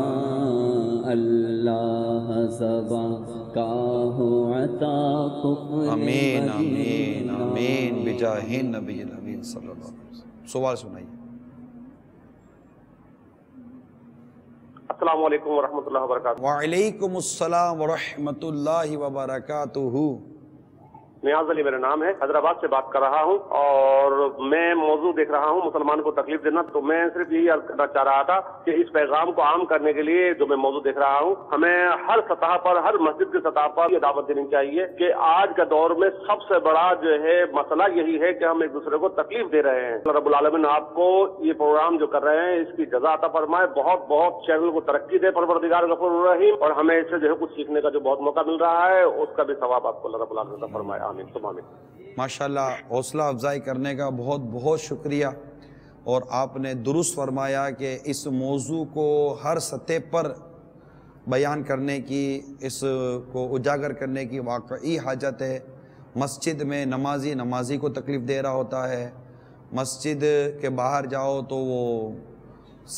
اللہ زباں کا ہو عطا کفر آمین مدینہ. آمین آمین بجاہ نبی الامین صلی اللہ علیہ وسلم. سوال سنائیے. السلام علیکم ورحمۃ اللہ وبرکاتہ. وعلیکم السلام ورحمۃ اللہ وبرکاتہ. نیاز علی میرا نام ہے، حیدرآباد سے بات کر رہا ہوں اور میں موضوع دیکھ رہا ہوں مسلمان کو تکلیف دینا. تو میں صرف یہی عرض کرنا چاہ رہا تھا کہ اس پیغام کو عام کرنے کے لیے جو میں موضوع دیکھ رہا ہوں ہمیں ہر سطح پر، ہر مسجد کی سطح پر یہ دعوت دینی چاہیے کہ آج کا دور میں سب سے بڑا جو ہے مسئلہ یہی ہے کہ ہم ایک دوسرے کو تکلیف دے رہے ہیں. اللہ رب العالمین آپ کو یہ پروگرام جو کر رہے ہیں اس کی جزا عطا فرمائے، بہت بہت چینل کو ترقی دے پروردگار غفور الرحیم، اور ہمیں اس سے جو ہے کچھ سیکھنے کا جو بہت موقع مل رہا ہے اس کا بھی ثواب آپ کو اللہ رب العالمین عطا فرمائے. آمین ثم آمین. ماشاءاللہ حوصلہ افزائی کرنے کا بہت بہت شکریہ، اور آپ نے درست فرمایا کہ اس موضوع کو ہر سطح پر بیان کرنے کی، اس کو اجاگر کرنے کی واقعی حاجت ہے. مسجد میں نمازی کو تکلیف دے رہا ہوتا ہے، مسجد کے باہر جاؤ تو وہ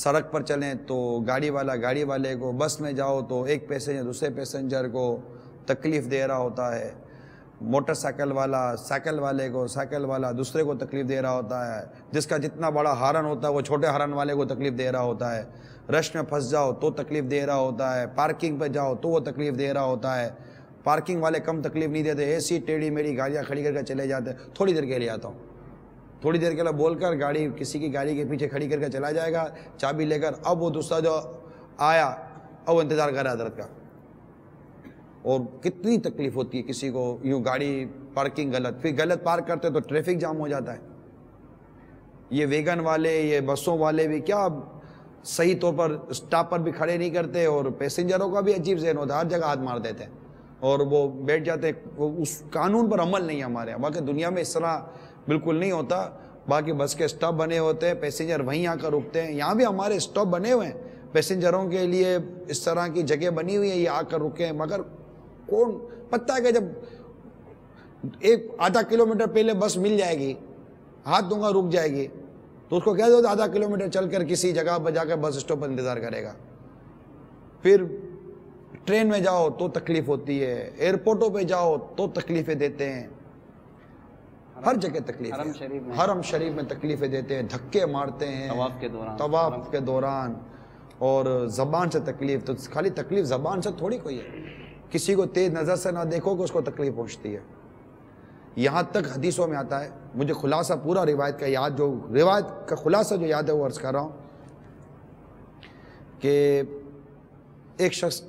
سڑک پر چلیں تو گاڑی والے کو، بس میں جاؤ تو ایک پیسنجر دوسرے پیسنجر کو تکلیف دے رہا ہوتا ہے، موٹر سائیکل والا سائیکل والے کو، سائیکل والا دوسرے کو تکلیف دے رہا ہوتا ہے، جس کا جتنا بڑا ہارن ہوتا ہے وہ چھوٹے ہارن والے کو تکلیف دے رہا ہوتا ہے، رش میں پھنس جاؤ تو تکلیف دے رہا ہوتا ہے، پارکنگ پہ جاؤ تو وہ تکلیف دے رہا ہوتا ہے. پارکنگ والے کم تکلیف نہیں دیتے، ایسی ٹیڑھی میری گاڑیاں کھڑی کر کے چلے جاتے ہیں. تھوڑی دیر کے لیے آتا ہوں، تھوڑی دیر کے لیے بول کر گاڑی کسی کی گاڑی کے پیچھے کھڑی کر کے چلا جائے گا چابی لے کر. اب وہ دوسرا جو آیا اب وہ انتظار کر رہا ہے حضرت کا. اور کتنی تکلیف ہوتی ہے کسی کو، یوں گاڑی پارکنگ غلط، پھر غلط پارک کرتے تو ٹریفک جام ہو جاتا ہے. یہ ویگن والے، یہ بسوں والے بھی کیا صحیح طور پر اسٹاپ پر بھی کھڑے نہیں کرتے، اور پیسنجروں کا بھی عجیب ذہن ہوتا ہے، ہر جگہ ہاتھ مار دیتے ہیں اور وہ بیٹھ جاتے ہیں. اس قانون پر عمل نہیں ہے ہمارے یہاں. باقی دنیا میں اس طرح بالکل نہیں ہوتا. باقی بس کے اسٹاپ بنے ہوتے ہیں، پیسنجر وہیں آ کر رکتے ہیں. یہاں بھی ہمارے اسٹاپ بنے ہوئے ہیں پیسنجروں کے لیے، اس طرح کی جگہ بنی ہوئی ہے، یہ آ کر رکے ہیں. مگر کون پتہ ہے کہ جب ایک آدھا کلومیٹر پہلے بس مل جائے گی، ہاتھ دوں گا رک جائے گی، تو اس کو کہہ دو آدھا کلومیٹر چل کر کسی جگہ پر جا کر بس اسٹاپ پر انتظار کرے گا. پھر ٹرین میں جاؤ تو تکلیف ہوتی ہے، ایئرپورٹوں پہ جاؤ تو تکلیفیں دیتے ہیں، ہر جگہ تکلیف ہے. حرم شریف میں تکلیفیں دیتے ہیں، دھکے مارتے ہیں طواف کے دوران، اور زبان سے تکلیف. تو خالی تکلیف زبان سے تھوڑی کوئی ہے. کسی کو تیز نظر سے نہ دیکھو کہ اس کو تکلیف پہنچتی ہے. یہاں تک حدیثوں میں آتا ہے، مجھے خلاصہ پورا روایت کا یاد، جو روایت کا خلاصہ جو یاد ہے وہ عرض کر رہا ہوں کہ ایک شخص،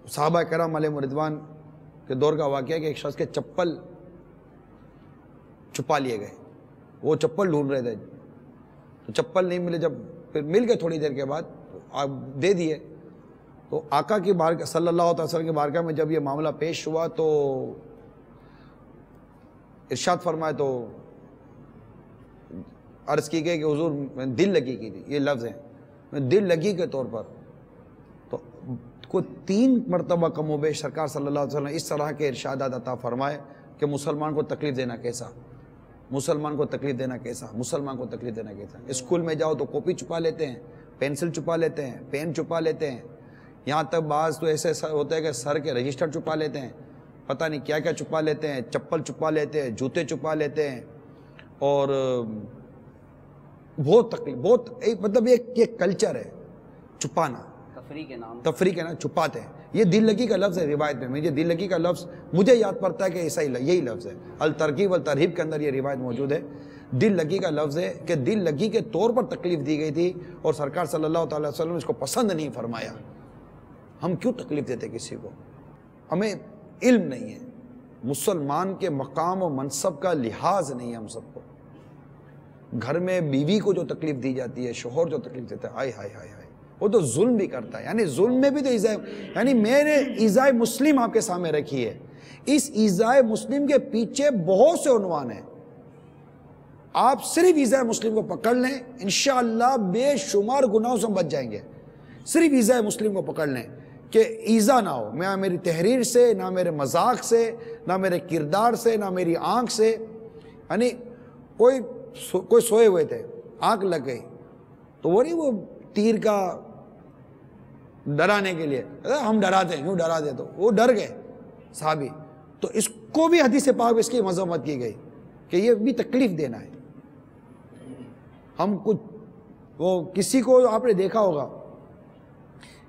صحابہ کرام علیہ رضوان کے دور کا واقعہ ہے کہ ایک شخص کے چپل چھپا لیے گئے. وہ چپل ڈھونڈ رہے تھے تو چپل نہیں ملے، جب پھر مل گئے تھوڑی دیر کے بعد دے دیے. تو آقا کی بارگاہ صلی اللہ علیہ وسلم کی بارگاہ میں جب یہ معاملہ پیش ہوا تو ارشاد فرمائے، تو عرض کی گئی کہ حضور میں دل لگی کی تھی، یہ لفظ ہیں، میں دل لگی کے طور پر. تو کوئی 3 مرتبہ کم و بیش سرکار صلی اللہ علیہ وسلم اس طرح کے ارشادات عطا فرمائے کہ مسلمان کو تکلیف دینا کیسا، مسلمان کو تکلیف دینا کیسا، مسلمان کو تکلیف دینا کیسا. اسکول میں جاؤ تو کاپی چھپا لیتے ہیں، پینسل چھپا لیتے ہیں، پین چھپا لیتے ہیں، یہاں تک بعض تو ایسے ہوتا ہے کہ سر کے رجسٹر چھپا لیتے ہیں، پتہ نہیں کیا کیا چھپا لیتے ہیں، چپل چھپا لیتے ہیں، جوتے چھپا لیتے ہیں. اور بہت تکلیف، بہت مطلب یہ کلچر ہے چھپانا، تفریح کے نام چھپاتے ہیں. یہ دل لگی کا لفظ ہے روایت میں. مجھے دل لگی کا لفظ مجھے یاد پڑتا ہے کہ ایسا یہی لفظ ہے، الترغیب والترہیب کے اندر یہ روایت موجود ہے. دل لگی کا لفظ ہے کہ دل لگی کے طور پر تکلیف دی گئی تھی اور سرکار صلی اللہ تعالی وسلم نے اس کو پسند نہیں فرمایا. ہم کیوں تکلیف دیتے کسی کو؟ ہمیں علم نہیں ہے، مسلمان کے مقام و منصب کا لحاظ نہیں ہے. ہم سب کو گھر میں بیوی کو جو تکلیف دی جاتی ہے، شوہر جو تکلیف دیتا ہے، ہائے ہائے ہائے ہائے، وہ تو ظلم بھی کرتا ہے. یعنی ظلم میں بھی تو ایذاء، یعنی میں نے ایذاء مسلم آپ کے سامنے رکھی ہے. اس ایذاء مسلم کے پیچھے بہت سے عنوان ہیں. آپ صرف ایذاء مسلم کو پکڑ لیں، انشاءاللہ بے شمار گناہوں سے بچ جائیں گے. صرف ایذاء مسلم کو پکڑ لیں کہ ایذا نہ ہو، نہ میری تحریر سے، نہ میرے مذاق سے، نہ میرے کردار سے، نہ میری آنکھ سے. یعنی کوئی سوئے ہوئے تھے، آنکھ لگ گئی تو وہ تیر کا ڈرانے کے لیے ہم ڈراتے ہیں، یوں ڈرا دے، تو وہ ڈر گئے صحابی. تو اس کو بھی حدیث پاک اس کی مذمت کی گئی کہ یہ بھی تکلیف دینا ہے. ہم کچھ وہ کسی کو آپ نے دیکھا ہوگا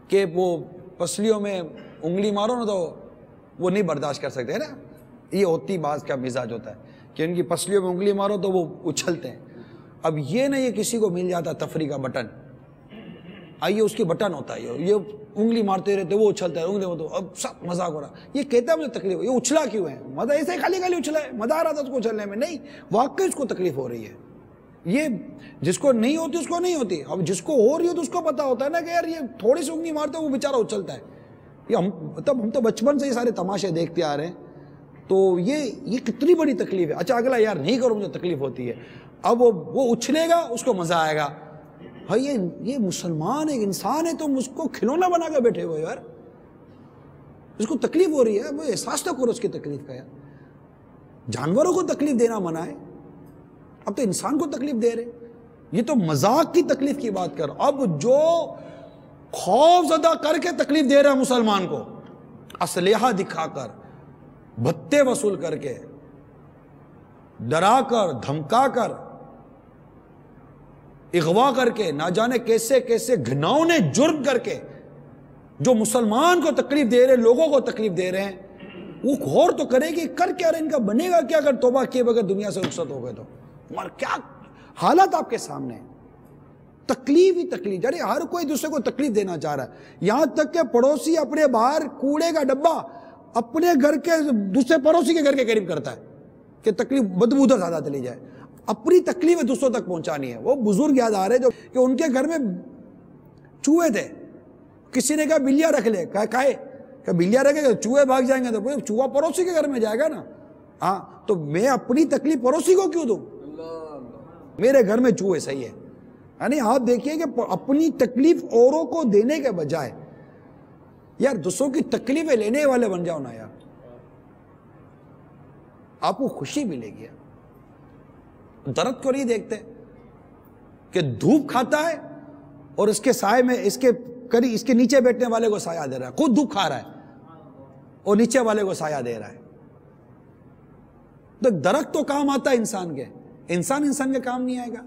کہ وہ پسلیوں میں انگلی مارو نا تو وہ نہیں برداشت کر سکتے ہے نا. یہ ہوتی بعض کا مزاج ہوتا ہے کہ ان کی پسلیوں میں انگلی مارو تو وہ اچھلتے ہیں. اب یہ نہ، یہ کسی کو مل جاتا تفریح کا بٹن، آئیے اس کی بٹن ہوتا ہے، یہ انگلی مارتے رہتے، وہ اچھلتا ہے انگلی، تو اب سب مذاق ہو رہا. یہ کہتا ہے مجھے تکلیف ہو، یہ اچھلا کیوں ہے؟ مزہ ایسے خالی خالی اچھلا ہے، مزہ آ رہا تھا اس کو اچھلنے میں. نہیں، واقعی اس کو تکلیف ہو رہی ہے. یہ جس کو نہیں ہوتی اس کو نہیں ہوتی. اب جس کو ہو رہی ہے تو اس کو پتا ہوتا ہے نا کہ یار یہ تھوڑی سی انگلی مارتے وہ بیچارہ اچھلتا ہے. یہ ہم تو بچپن سے یہ سارے تماشے دیکھتے آ رہے ہیں. تو یہ کتنی بڑی تکلیف ہے. اچھا اگلا یار نہیں کرو، مجھے تکلیف ہوتی ہے. اب وہ اچھلے گا، اس کو مزہ آئے گا. بھائی یہ مسلمان ایک انسان ہے، تم اس کو کھلونا بنا کے بیٹھے ہوئے یار. اس کو تکلیف ہو رہی ہے، وہ احساس تو کرو اس کی تکلیف کا. یار جانوروں کو تکلیف دینا منع ہے، اب تو انسان کو تکلیف دے رہے. یہ تو مذاق کی تکلیف کی بات کر. اب جو خوف زدہ کر کے تکلیف دے رہا ہے مسلمان کو، اسلحہ دکھا کر، بھتے وصول کر کے، ڈرا کر، دھمکا کر، اغوا کر کے، نہ جانے کیسے کیسے گھناؤنے جرم کر کے جو مسلمان کو تکلیف دے رہے، لوگوں کو تکلیف دے رہے ہیں، وہ غور تو کرے کہ کر کیا رہے، ان کا بنے گا کیا اگر توبہ کیے بغیر دنیا سے رخصت ہو گئے تو. اور کیا حالات آپ کے سامنے ہیں. تکلیف ہی تکلیف. یعنی ہر کوئی دوسرے کو تکلیف دینا چاہ رہا ہے. یہاں تک کہ پڑوسی اپنے باہر کوڑے کا ڈبہ اپنے گھر کے دوسرے پڑوسی کے گھر کے قریب کرتا ہے کہ تکلیف بدبودہ زیادہ چلی جائے. اپنی تکلیف دوسروں تک پہنچانی ہے. وہ بزرگ یاد آ رہے جو کہ ان کے گھر میں چوہے تھے. کسی نے کہا بلیاں رکھ لے، کہ بلیاں رکھے گا چوہے بھاگ جائیں گے. تو چوہا پڑوسی کے گھر میں جائے گا نا. ہاں تو میں اپنی تکلیف پڑوسی کو کیوں دوں؟ میرے گھر میں چوہے صحیح ہے. یعنی آپ دیکھیے کہ اپنی تکلیف اوروں کو دینے کے بجائے یار دوسروں کی تکلیفیں لینے والے بن جاؤ نا. یار آپ کو خوشی ملے گی. درخت کو نہیں دیکھتے کہ دھوپ کھاتا ہے اور اس کے سائے میں اس کے نیچے بیٹھنے والے کو سایہ دے رہا ہے. خود دھوپ کھا رہا ہے اور نیچے والے کو سایہ دے رہا ہے. تو درخت تو کام آتا ہے انسان کے، انسان کے کام نہیں آئے گا.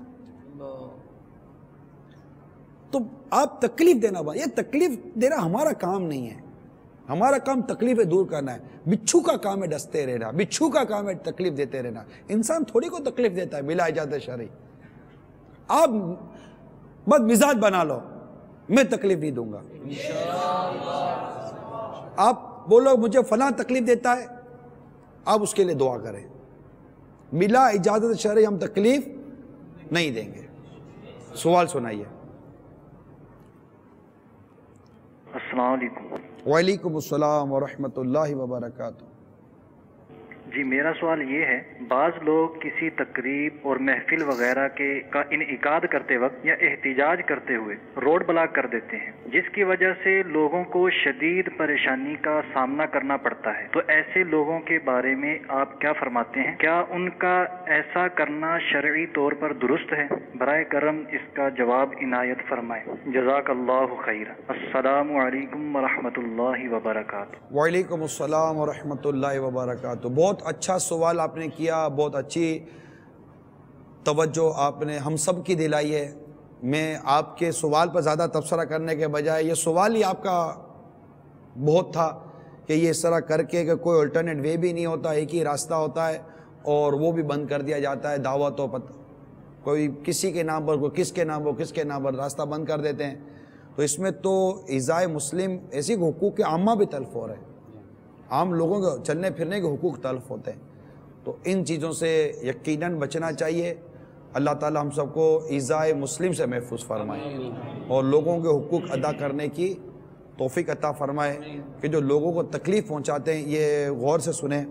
تو آپ تکلیف دینا، یہ تکلیف دینا ہمارا کام نہیں ہے. ہمارا کام تکلیفیں دور کرنا ہے. بچھو کا کام ہے ڈستے رہنا، بچھو کا کام ہے تکلیف دیتے رہنا. انسان تھوڑی کو تکلیف دیتا ہے بلا اجازت شرعی. آپ بس مزاج بنا لو میں تکلیف نہیں دوں گا. آپ بولو مجھے فلاں تکلیف دیتا ہے، آپ اس کے لیے دعا کریں. بلا اجازت شرعی ہم تکلیف نہیں دیں گے. سوال سنائیے. السلام علیکم. وعلیکم السلام ورحمۃ اللہ وبرکاتہ. جی میرا سوال یہ ہے، بعض لوگ کسی تقریب اور محفل وغیرہ کا انعقاد کرتے وقت یا احتجاج کرتے ہوئے روڈ بلاک کر دیتے ہیں، جس کی وجہ سے لوگوں کو شدید پریشانی کا سامنا کرنا پڑتا ہے. تو ایسے لوگوں کے بارے میں آپ کیا فرماتے ہیں؟ کیا ان کا ایسا کرنا شرعی طور پر درست ہے؟ برائے کرم اس کا جواب عنایت فرمائیں. جزاک اللہ خیر. السلام علیکم ورحمۃ اللہ وبرکاتہ. وعلیکم السلام ورحمۃ اللہ وبرکاتہ. بہت اچھا سوال آپ نے کیا، بہت اچھی توجہ آپ نے ہم سب کی دلائی ہے. میں آپ کے سوال پر زیادہ تبصرہ کرنے کے بجائے یہ سوال ہی آپ کا بہت تھا کہ یہ اس طرح کر کے کہ کوئی الٹرنیٹ وے بھی نہیں ہوتا، ایک ہی راستہ ہوتا ہے اور وہ بھی بند کر دیا جاتا ہے. دعوت و پتہ کوئی کسی کے نام پر، کوئی کس کے نام پر، کس کے نام پر راستہ بند کر دیتے ہیں. تو اس میں تو ایذائے مسلم ایسی حقوق عامہ بھی تلف ہو رہے ہیں، عام لوگوں کے چلنے پھرنے کے حقوق تلف ہوتے ہیں. تو ان چیزوں سے یقیناً بچنا چاہیے. اللہ تعالی ہم سب کو ایذائے مسلم سے محفوظ فرمائے اور لوگوں کے حقوق ادا کرنے کی توفیق عطا فرمائے کہ جو لوگوں کو تکلیف پہنچاتے ہیں. یہ غور سے سنیں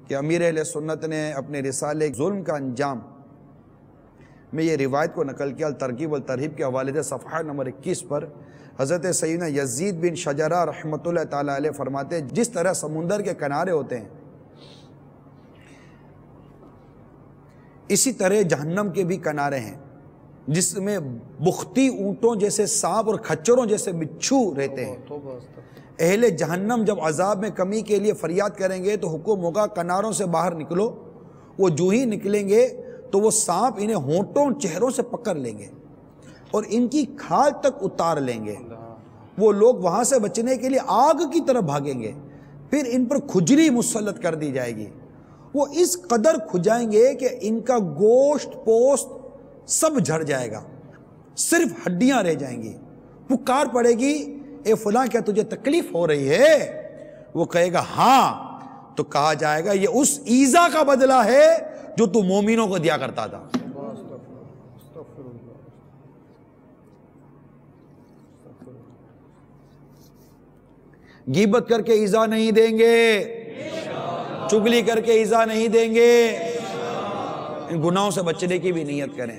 کہ امیر اہل سنت نے اپنے رسالے ظلم کا انجام میں یہ روایت کو نقل کیا. ترغیب والترہیب کے حوالے سے صفحہ نمبر 21 پر حضرت سیدنا یزید بن شجرہ رحمۃ اللہ تعالیٰ علیہ فرماتے ہیں، جس طرح سمندر کے کنارے ہوتے ہیں اسی طرح جہنم کے بھی کنارے ہیں، جس میں بختی اونٹوں جیسے سانپ اور کھچروں جیسے بچھو رہتے ہیں. اہل جہنم جب عذاب میں کمی کے لیے فریاد کریں گے تو حکم ہوگا کناروں سے باہر نکلو. وہ جو ہی نکلیں گے تو وہ سانپ انہیں ہونٹوں چہروں سے پکڑ لیں گے اور ان کی کھال تک اتار لیں گے. وہ لوگ وہاں سے بچنے کے لیے آگ کی طرف بھاگیں گے، پھر ان پر کھجلی مسلط کر دی جائے گی. وہ اس قدر کھجائیں گے کہ ان کا گوشت پوست سب جھڑ جائے گا، صرف ہڈیاں رہ جائیں گی. پکار پڑے گی، اے فلاں کیا تجھے تکلیف ہو رہی ہے؟ وہ کہے گا ہاں. تو کہا جائے گا یہ اس ایذا کا بدلہ ہے جو تو مومنوں کو دیا کرتا تھا. غیبت کر کے ایذا نہیں دیں گے، چگلی کر کے ایذا نہیں دیں گے. ان گناہوں سے بچنے کی بھی نیت کریں.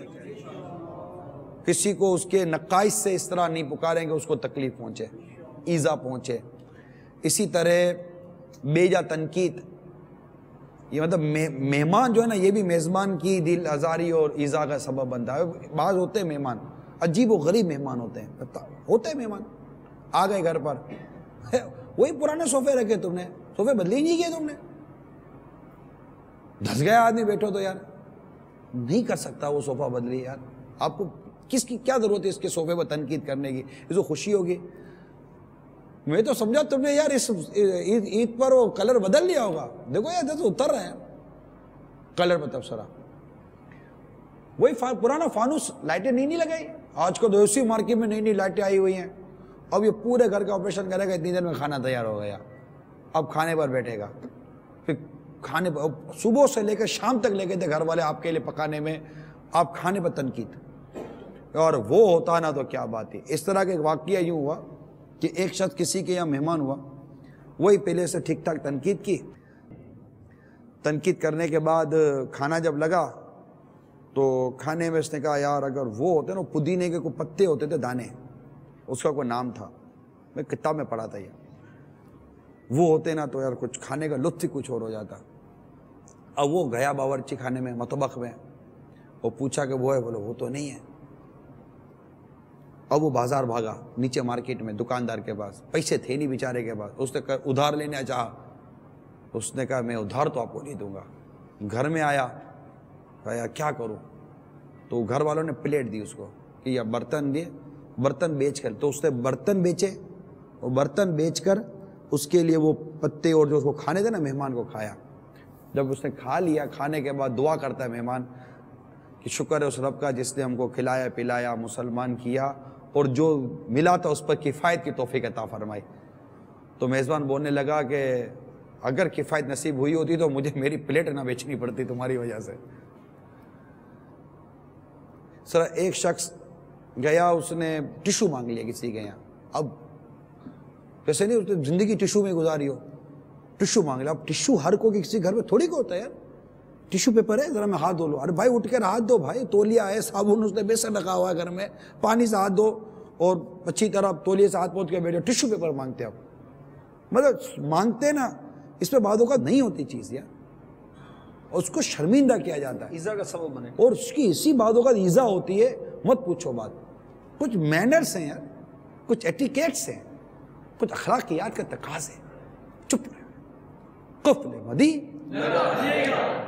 کسی کو اس کے نقائص سے اس طرح نہیں پکاریں کہ اس کو تکلیف پہنچے، ایذا پہنچے. اسی طرح بیجا تنقید، یہ مطلب مہمان جو ہے نا، یہ بھی میزبان کی دل آزاری اور ایذا کا سبب بنتا ہے. بعض ہوتے ہیں مہمان عجیب و غریب مہمان ہوتے ہیں مہمان آ گئے گھر پر، وہی پرانے صوفے رکھے تم نے، صوفے بدلی نہیں کیے تم نے. دھس گیا آدمی بیٹھو تو یار نہیں کر سکتا وہ صوفہ بدلی. یار آپ کو کس کی کیا ضرورت ہے اس کے صوفے پر تنقید کرنے کی؟ اس کو خوشی ہوگی. میں تو سمجھا تم نے یار اس عید پر وہ کلر بدل لیا ہوگا. دیکھو یار جیسے اتر رہے ہیں کلر پر تبصرہ. وہی پرانا فانوس لائٹیں نہیں لگائی. آج کل دوسری مارکیٹ میں نئی لائٹیں آئی ہوئی ہیں. اب یہ پورے گھر کا آپریشن کرے گا، اتنی دیر میں کھانا تیار ہو گیا. اب کھانے پر بیٹھے گا، پھر کھانے پر صبح سے لے کر شام تک لے کے تھے گھر والے آپ کے لیے پکانے میں، آپ کھانے پر تنقید. اور وہ ہوتا نا تو کیا بات ہے. اس طرح کا ایک واقعہ یوں ہوا کہ ایک شخص کسی کے یہاں مہمان ہوا، وہی پہلے سے ٹھیک ٹھاک تنقید کی. تنقید کرنے کے بعد کھانا جب لگا تو کھانے میں اس نے کہا یار اگر وہ ہوتے نا پودینے کے کوئی پتے ہوتے تھے دانے، اس کا کوئی نام تھا، میں کتاب میں پڑھا تھا یہ، وہ ہوتے نا تو یار کچھ کھانے کا لطف ہی کچھ اور ہو جاتا. اب وہ گیا باورچی خانے میں، مطبخ میں، وہ پوچھا کہ وہ ہے، بولو وہ تو نہیں ہے. اب وہ بازار بھاگا نیچے مارکیٹ میں دکاندار کے پاس، پیسے تھے نہیں بیچارے کے پاس. اس نے ادھار لینا چاہا، اس نے کہا میں ادھار تو آپ کو نہیں دوں گا. گھر میں آیا، کہا کیا کروں؟ تو گھر والوں نے پلیٹ دی اس کو کہ یہ برتن دیے، برتن بیچ کر. تو اس نے برتن بیچے، وہ برتن بیچ کر اس کے لیے وہ پتے اور جو اس کو کھانے تھے نا مہمان کو کھایا. جب اس نے کھا لیا، کھانے کے بعد دعا کرتا ہے مہمان کہ شکر ہے اس رب کا جس نے ہم کو کھلایا پلایا، مسلمان کیا، اور جو ملا تھا اس پر کفایت کی توفیق عطا فرمائی. تو میزبان بولنے لگا کہ اگر کفایت نصیب ہوئی ہوتی تو مجھے میری پلیٹ نہ بیچنی پڑتی تمہاری وجہ سے. سر ایک شخص گیا اس نے ٹشو مانگ لیا کسی کے یہاں. اب ویسے نہیں اس نے زندگی ٹشو میں گزاری ہو, ٹشو مانگ لیا. اب ٹشو ہر کوئی کسی گھر میں تھوڑی کو ہوتا ہے یار. ٹشو پیپر ہے, ذرا میں ہاتھ دھو لو. ارے بھائی اٹھ کر ہاتھ دو بھائی, تولیہ ہے, صابن اس نے بیسن رکھا ہوا ہے گھر میں, پانی سے ہاتھ دو اور اچھی طرح تولیے سے ہاتھ پوچھ کے بیٹھو. ٹشو پیپر مانگتے آپ, مطلب مانگتے نا, اس پہ بعد اوقات نہیں ہوتی چیز یار, اس کو شرمندہ کیا جاتا ہے, ایزا کا سبب بنے, اور اس کی اسی بعد اوقات ایزا ہوتی ہے. مت پوچھو بات. کچھ مینرز ہیں یار, کچھ ایٹیکیٹس ہیں, کچھ اخلاقیات کا تقاضے. چپ رہے, قفل مدی.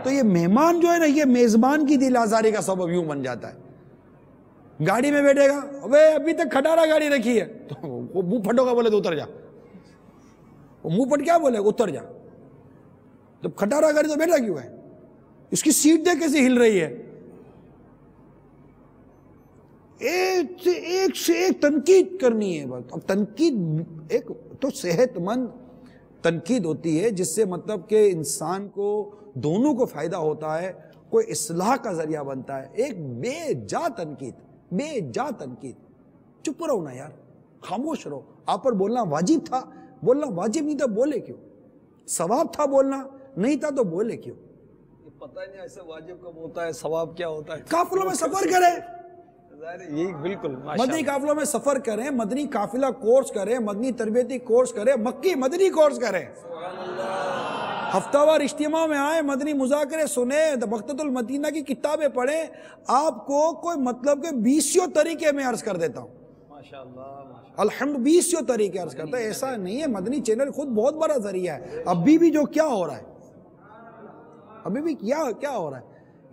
تو یہ مہمان جو ہے نا, یہ میزبان کی دل آزاری کا سبب یوں بن جاتا ہے. گاڑی میں بیٹھے گا, ابھی تک کھٹارا گاڑی رکھی ہے, تو وہ منہ پھٹو گا بولے تو اتر جا. وہ منہ پھٹ کیا بولے, اتر جا. جب کھٹارا گاڑی تو بیٹھا کیوں ہے, اس کی سیٹ دے کیسے ہل رہی ہے. ایک سے ایک تنقید کرنی ہے بس. اب تنقید ایک تو صحت مند تنقید ہوتی ہے جس سے مطلب کہ انسان کو دونوں کو فائدہ ہوتا ہے, کوئی اصلاح کا ذریعہ بنتا ہے. ایک بے جا تنقید, بے جا تنقید. چپ رہو نا یار, خاموش رہو. آپ پر بولنا واجب تھا, بولنا واجب نہیں تھا, بولے کیوں؟ ثواب تھا بولنا, نہیں تھا تو بولے کیوں؟ پتہ ہی نہیں ایسے واجب کب ہوتا ہے, ثواب کیا ہوتا ہے. قافلوں میں سفر کریں, یہ بالکل مدنی قافلوں میں سفر کریں, مدنی قافلہ کورس کریں, مدنی تربیتی کورس کریں, مکی مدنی کورس کریں, ہفتہ وار اجتماع میں آئیں, مدنی مذاکرے سنیں, مقتۃ المدینہ کی کتابیں پڑھیں. آپ کو کوئی مطلب کہ 20 طریقے میں عرض کر دیتا ہوں, الحمد 20 طریقے عرض کرتا ہے. ایسا نہیں ہے, مدنی چینل خود بہت بڑا ذریعہ ہے. ابھی بھی جو کیا ہو رہا ہے, ابھی بھی کیا ہو رہا ہے,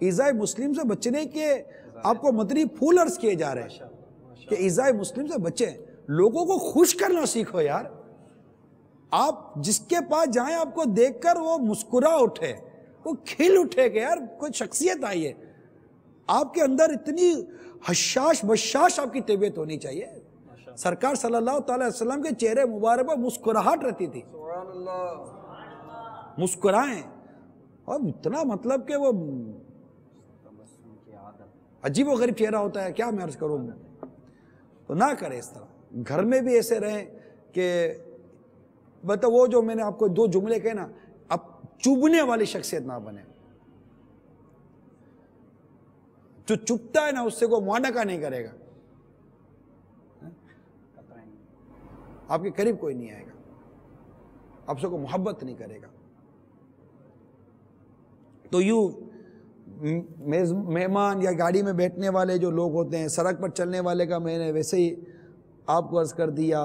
ایذائے مسلم سے بچنے کے آپ کو مدنی پھول عرض کیے جا رہے ہیں کہ ایذائے مسلم سے بچیں. لوگوں کو خوش کرنا سیکھو یار. آپ جس کے پاس جائیں آپ کو دیکھ کر وہ مسکرا اٹھے, وہ کھل اٹھے کہ یار کوئی شخصیت آئی ہے. آپ کے اندر اتنی حشاش بشاش آپ کی طبیعت ہونی چاہیے. سرکار صلی اللہ تعالی وسلم کے چہرے مبارک پر مسکراہٹ رہتی تھی, مسکرائیں. اور اتنا مطلب کہ وہ عجیب و غریب چہرہ ہوتا ہے, کیا میں عرض کروں. تو نہ کریں اس طرح. گھر میں بھی ایسے رہیں کہ مطلب وہ جو میں نے آپ کو 2 جملے کہے نا, اب چبھنے والی شخصیت نہ بنے. جو چپتا ہے نا اس سے کوئی معانقہ نہیں کرے گا, آپ کے قریب کوئی نہیں آئے گا, آپ سے کوئی محبت نہیں کرے گا. تو یوں مہمان یا گاڑی میں بیٹھنے والے جو لوگ ہوتے ہیں, سڑک پر چلنے والے کا میں نے ویسے ہی آپ کو عرض کر دیا.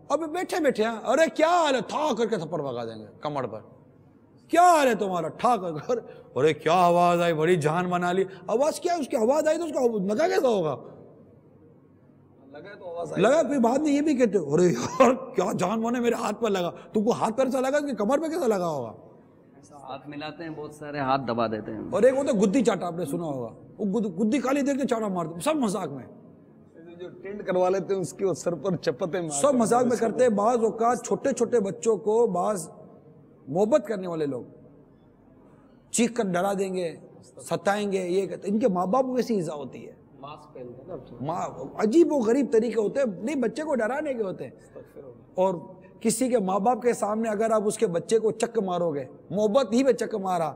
اب بیٹھے بیٹھے ہیں, ارے کیا حال ہے, ٹھا کر کے تھپڑ بگا دیں گے کمر پر. کیا حال ہے تمہارا, ٹھا کر, ارے کیا آواز آئی, بڑی جان بنا لی. آواز کیا, اس کی آواز آئی تو اس کا لگا کیسا ہوگا, لگا. پھر بعد میں یہ بھی کہتے ارے یار کیا جان بنے, میرے ہاتھ پر لگا. تم کو ہاتھ پر سے لگا, اس کی کمر پہ کیسا لگا ہوگا. ہاتھ ملاتے ہیں, بہت سارے ہاتھ دبا دیتے ہیں. اور ایک وہ تو گدی چاٹا, آپ نے سنا ہوگا, وہ گدی کالی دیکھ کے چاٹا مارتے, سب مذاق میں. جو ٹینڈ کروا لیتے ہیں اس کی سر پر چپتے مارتے, سب مذاق میں کرتے. بعض اوقات چھوٹے چھوٹے بچوں کو بعض محبت کرنے والے لوگ چیخ کر ڈرا دیں گے, ستائیں گے. یہ کہتے ان کے ماں باپ کو کیسی ایزا ہوتی ہے, عجیب و غریب طریقے ہوتے ہیں. نہیں, بچے کو ڈرانے کے ہوتے ہیں. اور کسی کے ماں باپ کے سامنے اگر آپ اس کے بچے کو چک مارو گے, محبت ہی میں چک مارا,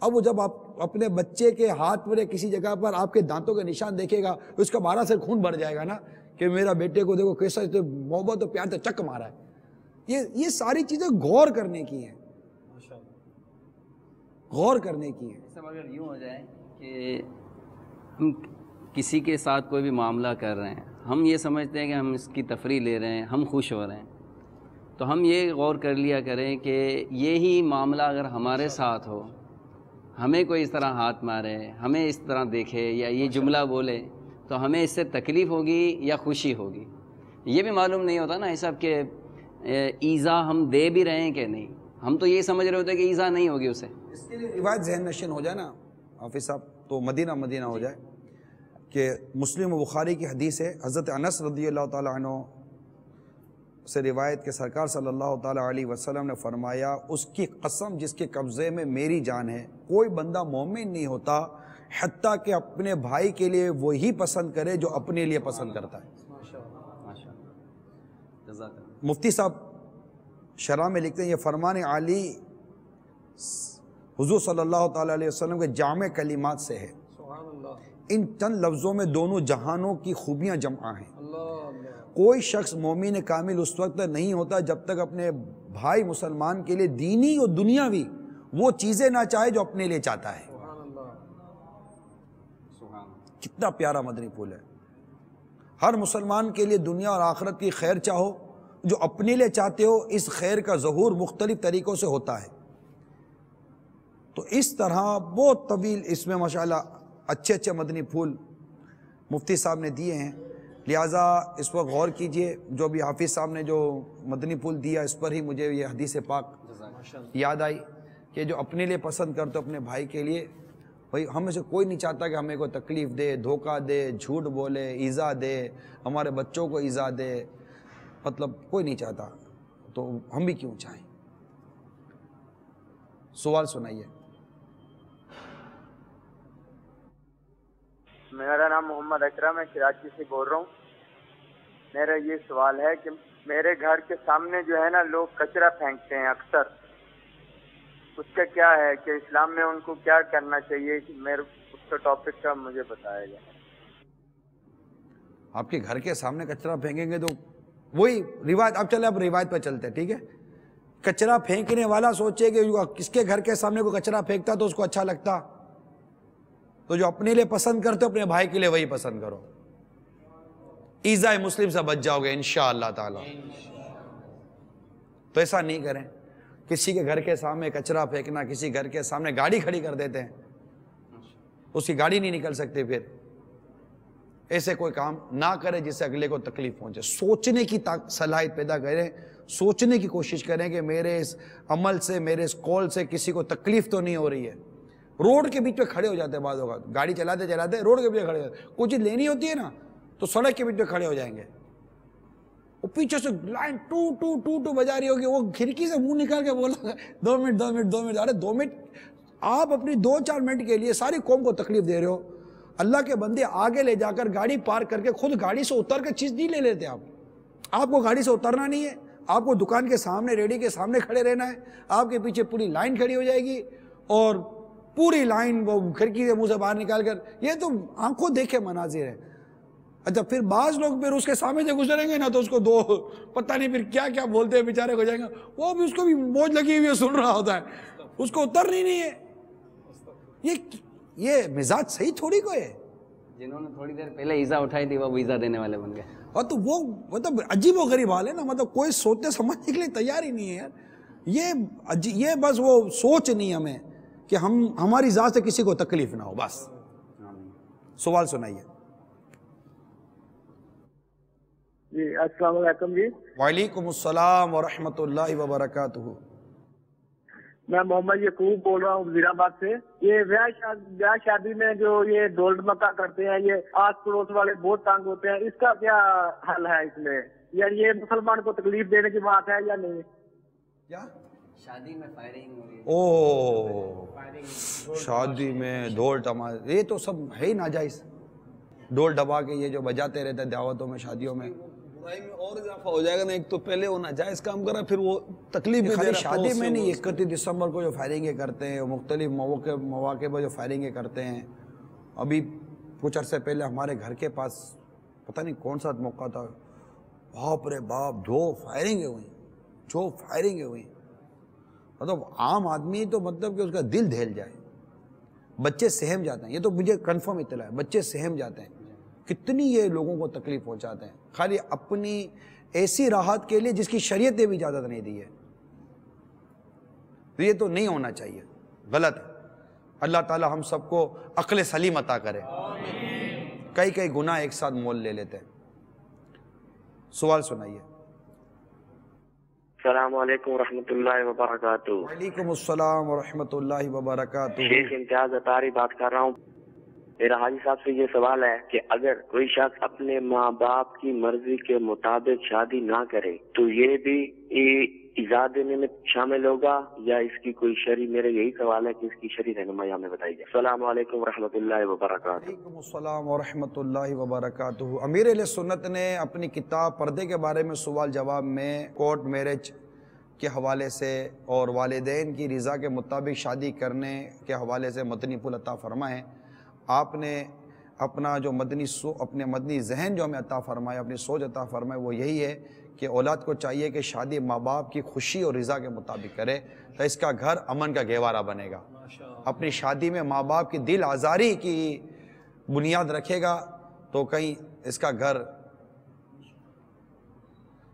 اب وہ جب آپ اپنے بچے کے ہاتھ پر کسی جگہ پر آپ کے دانتوں کے نشان دیکھے گا, اس کا 12 سے خون بھر جائے گا نا کہ میرا بیٹے کو دیکھو کیسا محبت و پیار سے چک مارا ہے. یہ ساری چیزیں غور کرنے کی ہیں, غور کرنے کی ہیں. سب اگر یوں ہو جائے کہ ہم کسی کے ساتھ کوئی بھی معاملہ کر رہے ہیں, ہم یہ سمجھتے ہیں کہ ہم اس کی تفریح لے رہے ہیں, ہم خوش ہو رہے ہیں, تو ہم یہ غور کر لیا کریں کہ یہی معاملہ اگر ہمارے ساتھ ہو, ہمیں کوئی اس طرح ہاتھ مارے, ہمیں اس طرح دیکھے یا یہ جملہ بولے, تو ہمیں اس سے تکلیف ہوگی یا خوشی ہوگی. یہ بھی معلوم نہیں ہوتا نا صاحب کہ ایزا ہم دے بھی رہے ہیں کہ نہیں. ہم تو یہ سمجھ رہے ہوتے کہ ایزا نہیں ہوگی اسے. اس کے لیے روایت ذہن نشین ہو جائے نا حافظ صاحب, تو مدینہ ہو جائے کہ مسلم و بخاری کی حدیث ہے, حضرت انس رضی اللہ تعالیٰ عنہ سے روایت کہ سرکار صلی اللہ تعالیٰ علیہ وسلم نے فرمایا, اس کی قسم جس کے قبضے میں میری جان ہے, کوئی بندہ مومن نہیں ہوتا حتیٰ کہ اپنے بھائی کے لیے وہی پسند کرے جو اپنے لیے پسند کرتا ہے۔ مفتی صاحب شرح میں لکھتے ہیں یہ فرمان عالی حضور صلی اللہ تعالیٰ علیہ وسلم کے جامع کلمات سے ہے۔ ان چند لفظوں میں دونوں جہانوں کی خوبیاں جمع ہیں۔ کوئی شخص مومن کامل اس وقت نہیں ہوتا جب تک اپنے بھائی مسلمان کے لیے دینی اور دنیاوی وہ چیزیں نہ چاہے جو اپنے لیے چاہتا ہے۔ کتنا پیارا مدنی پھول ہے۔ ہر مسلمان کے لیے دنیا اور آخرت کی خیر چاہو، جو اپنے لیے چاہتے ہو اس خیر کا ظہور مختلف طریقوں سے ہوتا ہے۔ تو اس طرح بہت طویل اس میں ماشاءاللہ اچھے اچھے مدنی پھول مفتی صاحب نے دیے ہیں، لہٰذا اس پر غور کیجئے۔ جو بھی حافظ صاحب نے جو مدنی پھول دیا اس پر ہی مجھے یہ حدیث پاک یاد آئی کہ جو اپنے لیے پسند کرتے اپنے بھائی کے لیے، بھائی ہم میں سے کوئی نہیں چاہتا کہ ہمیں کوئی تکلیف دے، دھوکہ دے، جھوٹ بولے، ایذا دے، ہمارے بچوں کو ایذا دے، مطلب کوئی نہیں چاہتا، تو ہم بھی کیوں چاہیں۔ سوال سنائیے۔ میرا نام محمد اکرم ہے، کراچی سے بول رہا ہوں۔ میرا یہ سوال ہے کہ میرے گھر کے سامنے جو ہے نا لوگ کچرا پھینکتے ہیں اکثر، اس کا کیا ہے کہ اسلام میں ان کو کیا کرنا چاہیے، کہ میرے اس کا ٹاپک کا مجھے بتایا جائے۔ آپ کے گھر کے سامنے کچرا پھینکیں گے تو وہی روایت، اب چلے اب روایت پہ چلتے ہیں، ٹھیک ہے۔ کچرا پھینکنے والا سوچے کہ کس کے گھر کے سامنے کوئی کچرا پھینکتا تو اس کو اچھا لگتا، تو جو اپنے لیے پسند کرتے اپنے بھائی کے لیے وہی پسند کرو، ایذائے مسلم سے بچ جاؤ گے انشاءاللہ تعالی۔ تو ایسا نہیں کریں۔ کسی کے گھر کے سامنے کچرا پھینکنا، کسی گھر کے سامنے گاڑی کھڑی کر دیتے ہیں، اس کی گاڑی نہیں نکل سکتی، پھر ایسے کوئی کام نہ کرے جس سے اگلے کو تکلیف پہنچے۔ سوچنے کی صلاحیت پیدا کریں، سوچنے کی کوشش کریں کہ میرے اس عمل سے، میرے اس قول سے کسی کو تکلیف تو نہیں ہو رہی ہے۔ روڈ کے بیچ پہ کھڑے ہو جاتے ہیں بعض اوقات، گاڑی چلاتے چلاتے روڈ کے بیچ پہ کھڑے ہو جاتے ہیں، کوئی چیز لینی ہوتی ہے نا تو سڑک کے بیچ پہ کھڑے ہو جائیں گے، وہ پیچھے سے line two two two two بجا رہی ہوگی، وہ کھڑکی سے منہ نکال کے بولا 2 منٹ 2 منٹ 2 منٹ، ارے 2 منٹ آپ اپنی 2-4 منٹ کے لیے ساری قوم کو تکلیف دے رہے ہو۔ اللہ کے بندے آگے لے جا کر گاڑی پارک کر کے خود گاڑی سے اتر کے چیز نہیں لے لیتے، آپ کو گاڑی سے اترنا نہیں ہے، آپ کو دکان کے سامنے ریڈی کے سامنے کھڑے رہنا ہے، آپ کے پیچھے پوری لائن کھڑی ہو جائے گی اور پوری لائن وہ کھڑکی سے منہ سے باہر نکال کر، یہ تو آنکھوں دیکھے مناظر ہے۔ اچھا پھر بعض لوگ پھر اس کے سامنے سے گزریں گے نا تو اس کو پتہ نہیں پھر کیا کیا بولتے ہیں بیچارے ہو جائیں گے، وہ بھی اس کو بھی موج لگی ہوئی سن رہا ہوتا ہے، اس کو اترنی نہیں ہے۔ یہ مزاج صحیح تھوڑی کوئی ہے۔ جنہوں نے تھوڑی دیر پہلے ایزا اٹھائی تھی وہ ایزا دینے والے بن گئے، اور تو وہ مطلب عجیب و غریب حال ہے نا، مطلب کوئی سوچنے سمجھنے کے لیے تیار ہی نہیں ہے یار۔ یہ بس وہ سوچ نہیں ہمیں کہ ہماری ذات سے کسی کو تکلیف نہ ہو، بس۔ سوال سنائیے۔ جی السلام علیکم۔ جی وعلیکم السلام ورحمۃ اللہ وبرکاتہ۔ میں محمد یعقوب بول رہا ہوں وزیر آباد سے۔ یہ بیاہ شادی میں جو یہ ڈول ڈمکا کرتے ہیں، یہ آس پڑوس والے بہت تنگ ہوتے ہیں، اس کا کیا حل ہے اس میں؟ یا یہ مسلمان کو تکلیف دینے کی بات ہے یا نہیں؟ کیا شادی میں فائرنگ ہو رہی ہے؟ او شادی میں ڈھول ٹما، یہ تو سب ہے ہی ناجائز۔ ڈھول ڈبا کے یہ جو بجاتے رہتے ہیں دعوتوں میں، شادیوں میں، برائی میں اور اضافہ ہو جائے گا نا۔ ایک تو پہلے وہ ناجائز کام کرا، پھر وہ تکلیف بھی دے خالی رہا۔ شادی میں نہیں، 31 دسمبر کو جو فائرنگیں کرتے ہیں، مختلف مواقع پر جو فائرنگیں کرتے ہیں۔ ابھی کچھ عرصے پہلے ہمارے گھر کے پاس پتہ نہیں کون سا موقع تھا، باپ رے باپ، جو فائرنگیں ہوئیں، مطلب عام آدمی تو مطلب کہ اس کا دل دہل جائے، بچے سہم جاتے ہیں۔ یہ تو مجھے کنفرم اطلاع ہے، بچے سہم جاتے ہیں، کتنی یہ لوگوں کو تکلیف پہنچاتے ہیں، خالی اپنی ایسی راحت کے لیے جس کی شریعت نے بھی اجازت نہیں دی ہے۔ یہ تو نہیں ہونا چاہیے، غلط ہے۔ اللہ تعالی ہم سب کو عقل سلیم عطا کرے۔ کئی گناہ ایک ساتھ مول لے لیتے ہیں۔ سوال سنائیے۔ السلام علیکم ورحمۃ اللہ وبرکاتہ۔ وعلیکم السلام ورحمۃ اللہ وبرکاتہ۔ شیخ امتیاز اطاری بات کر رہا ہوں۔ میرا حاجی صاحب سے یہ سوال ہے کہ اگر کوئی شخص اپنے ماں باپ کی مرضی کے مطابق شادی نہ کرے تو یہ بھی ایجاد دینے میں شامل ہوگا یا اس کی کوئی شرعی؟ میرا یہی سوال ہے کہ اس کی شرعی رہنمائی ہمیں بتائی جائے. السلام علیکم ورحمۃ اللہ وبرکاتہ. وعلیکم السلام ورحمۃ اللہ وبرکاتہ. امیر اہل سنت نے اپنی کتاب پردے کے بارے میں سوال جواب میں کورٹ میرج کے حوالے سے اور والدین کی رضا کے مطابق شادی کرنے کے حوالے سے مدنی پھول عطا فرمائے. آپ نے اپنا جو اپنے مدنی ذہن جو ہمیں عطا فرمائے، اپنی سوچ عطا فرمائے، وہ یہی ہے کہ اولاد کو چاہیے کہ شادی ماں باپ کی خوشی اور رضا کے مطابق کرے تو اس کا گھر امن کا گہوارہ بنے گا. اپنی شادی میں ماں باپ کی دل آزاری کی بنیاد رکھے گا تو کہیں اس کا گھر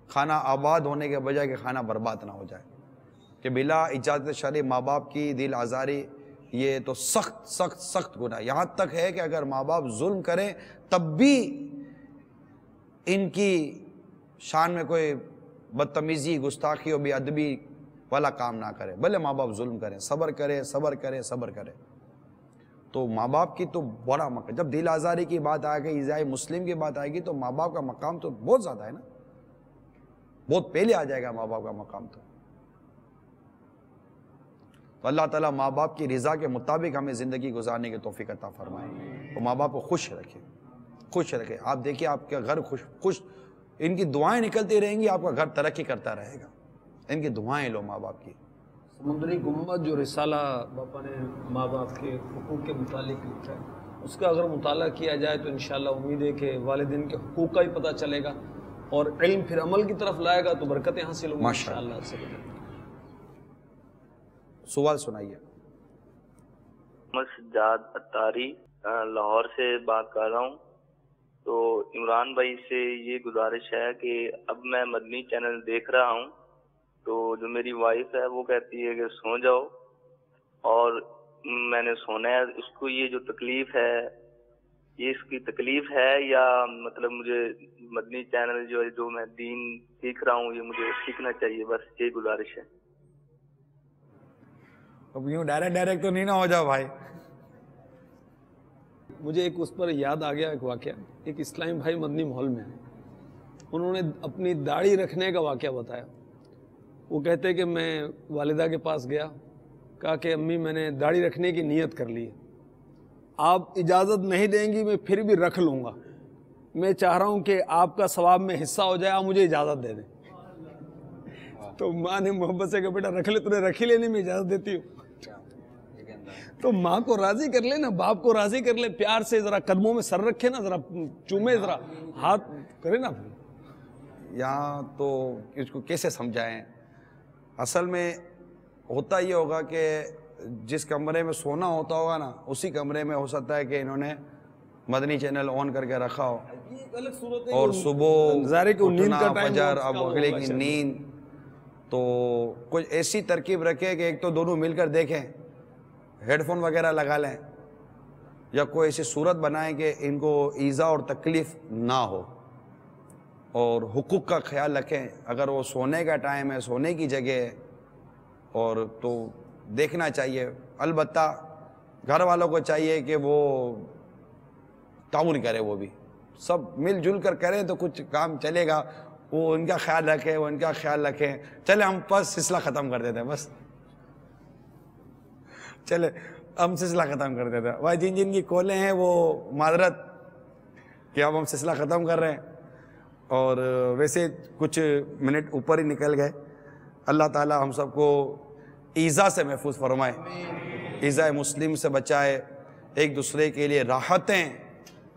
کھانا آباد ہونے کے بجائے کہ کھانا برباد نہ ہو جائے. کہ بلا اجازت شرعی ماں باپ کی دل آزاری یہ تو سخت سخت سخت گناہ. یہاں تک ہے کہ اگر ماں باپ ظلم کریں تب بھی ان کی شان میں کوئی بدتمیزی، گستاخی اور بے ادبی والا کام نہ کرے. بھلے ماں باپ ظلم کریں، صبر کرے صبر کرے صبر کرے. تو ماں باپ کی تو بڑا مقام، جب دل آزاری کی بات آئے گی، ایذاء مسلم کی بات آئے گی تو ماں باپ کا مقام تو بہت زیادہ ہے نا، بہت پہلے آ جائے گا ماں باپ کا مقام. تو اللہ تعالیٰ ماں باپ کی رضا کے مطابق ہمیں زندگی گزارنے کی توفیق عطا فرمائے. تو ماں باپ کو خوش رکھے، خوش رکھے. آپ دیکھیے آپ کا گھر خوش، ان کی دعائیں نکلتی رہیں گی، آپ کا گھر ترقی کرتا رہے گا. ان کی دعائیں لو ماں باپ کی. سمندری گنبد جو رسالہ باپا نے ماں باپ کے حقوق کے متعلق لکھا ہے، اس کا اگر مطالعہ کیا جائے تو انشاءاللہ امید ہے کہ والدین کے حقوق کا ہی پتہ چلے گا اور علم پھر عمل کی طرف لائے گا تو برکتیں حاصل ہوں گی انشاءاللہ سے. سوال سنائیے. محمد سجاد اتاری لاہور سے بات کر رہا ہوں. تو عمران بھائی سے یہ گزارش ہے کہ اب میں مدنی چینل دیکھ رہا ہوں تو جو میری وائف ہے وہ کہتی ہے کہ سو جاؤ اور میں نے سونا ہے. اس کو یہ جو تکلیف ہے یہ اس کی تکلیف ہے یا مطلب مجھے مدنی چینل جو میں دین سیکھ رہا ہوں یہ مجھے سیکھنا چاہیے؟ بس یہ گزارش ہے. اب یوں ڈائریکٹ تو نہیں نہ ہو جاؤ بھائی. مجھے ایک اس پر یاد آ گیا ایک واقعہ. ایک اسلامی بھائی مدنی ماحول میں ہیں، انہوں نے اپنی داڑھی رکھنے کا واقعہ بتایا. وہ کہتے کہ میں والدہ کے پاس گیا، کہا کہ امی میں نے داڑھی رکھنے کی نیت کر لی ہے، آپ اجازت نہیں دیں گی میں پھر بھی رکھ لوں گا. میں چاہ رہا ہوں کہ آپ کا ثواب میں حصہ ہو جائے، آپ مجھے اجازت دے دیں. تو ماں نے محبت سے کہا بیٹا رکھ لے، تُو نے رکھی لے، نہیں میں اجازت دیتی ہوں. تو ماں کو راضی کر لے نا، باپ کو راضی کر لے، پیار سے ذرا قدموں میں سر رکھے نا، ذرا چومے، ذرا ہاتھ کرے نا. یہاں تو اس کو کیسے سمجھائیں؟ اصل میں ہوتا یہ ہوگا کہ جس کمرے میں سونا ہوتا ہوگا نا اسی کمرے میں ہو سکتا ہے کہ انہوں نے مدنی چینل آن کر کے رکھا ہو اور صبح اٹھنا فجر اب اگلے کی نیند. تو کچھ ایسی ترکیب رکھے کہ ایک تو دونوں مل کر دیکھیں، ہیڈ فون وغیرہ لگا لیں، یا کوئی ایسی صورت بنائیں کہ ان کو ایذا اور تکلیف نہ ہو اور حقوق کا خیال رکھیں. اگر وہ سونے کا ٹائم ہے، سونے کی جگہ ہے اور تو دیکھنا چاہیے. البتہ گھر والوں کو چاہیے کہ وہ تعاون کرے، وہ بھی سب مل جل کر کریں تو کچھ کام چلے گا. وہ ان کا خیال رکھیں، وہ ان کا خیال رکھیں. چلے ہم بس سلسلہ ختم کر دیتے ہیں، بس چلے ہم سلسلہ ختم کر دیتے ہیں. بھائی جن کی کالیں ہیں وہ معذرت کہ اب ہم سلسلہ ختم کر رہے ہیں اور ویسے کچھ منٹ اوپر ہی نکل گئے. اللہ تعالی ہم سب کو ایذا سے محفوظ فرمائے، ایذا مسلم سے بچائے، ایک دوسرے کے لیے راحتیں،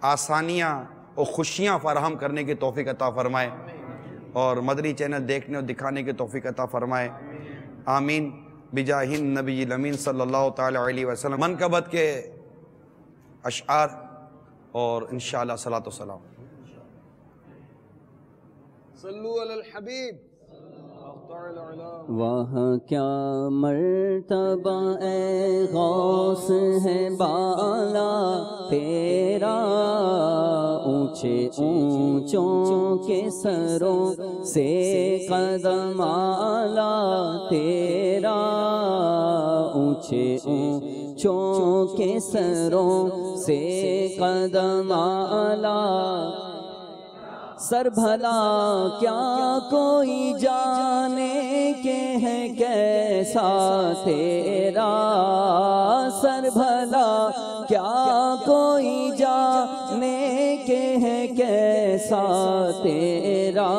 آسانیاں اور خوشیاں فراہم کرنے کی توفیق عطا فرمائے اور مدنی چینل دیکھنے اور دکھانے کی توفیق عطا فرمائے. آمین بجاہ النبی الامین صلی اللہ تعالی علیہ وسلم. منقبت کے اشعار اور انشاءاللہ صلاۃ و سلام. صلو علی الحبیب. وہاں کیا مرتبہ اے غوث ہے بالا تیرا، اونچے اونچوں کے سروں سے قدم آلا تیرا، اونچے اونچوں کے سروں سے قدم آلا. سر بھلا کیا کوئی جانے کہ ہے کیسا تیرا، سر بھلا کیا کوئی جانے کہ ہے کیسا تیرا،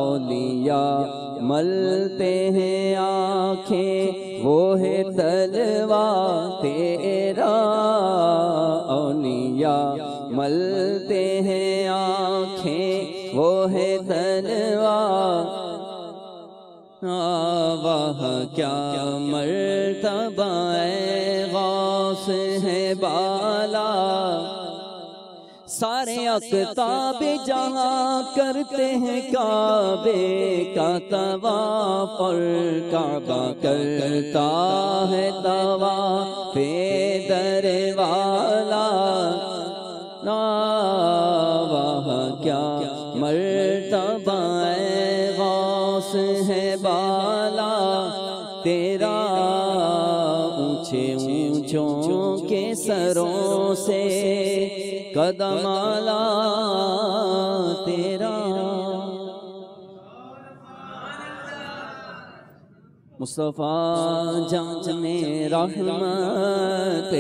اولیاء ملتے ہیں آنکھیں وہ ہے تلوار تیرا، اولیاء ملتے ہیں آنکھیں وہ ہے تلوار، واہ کیا مرتبہ اے غوث ہے بالا، سارے اقطاب جہاں کرتے ہیں کعبے کا طواف، اور کعبہ کرتا ہے طواف در والا، واہ کیا مرتبہ اے غوث ہے بالا تیرا، اونچے اونچوں کے سروں سے قدم اعلیٰ تیرا، مصطفیٰ جان رحمت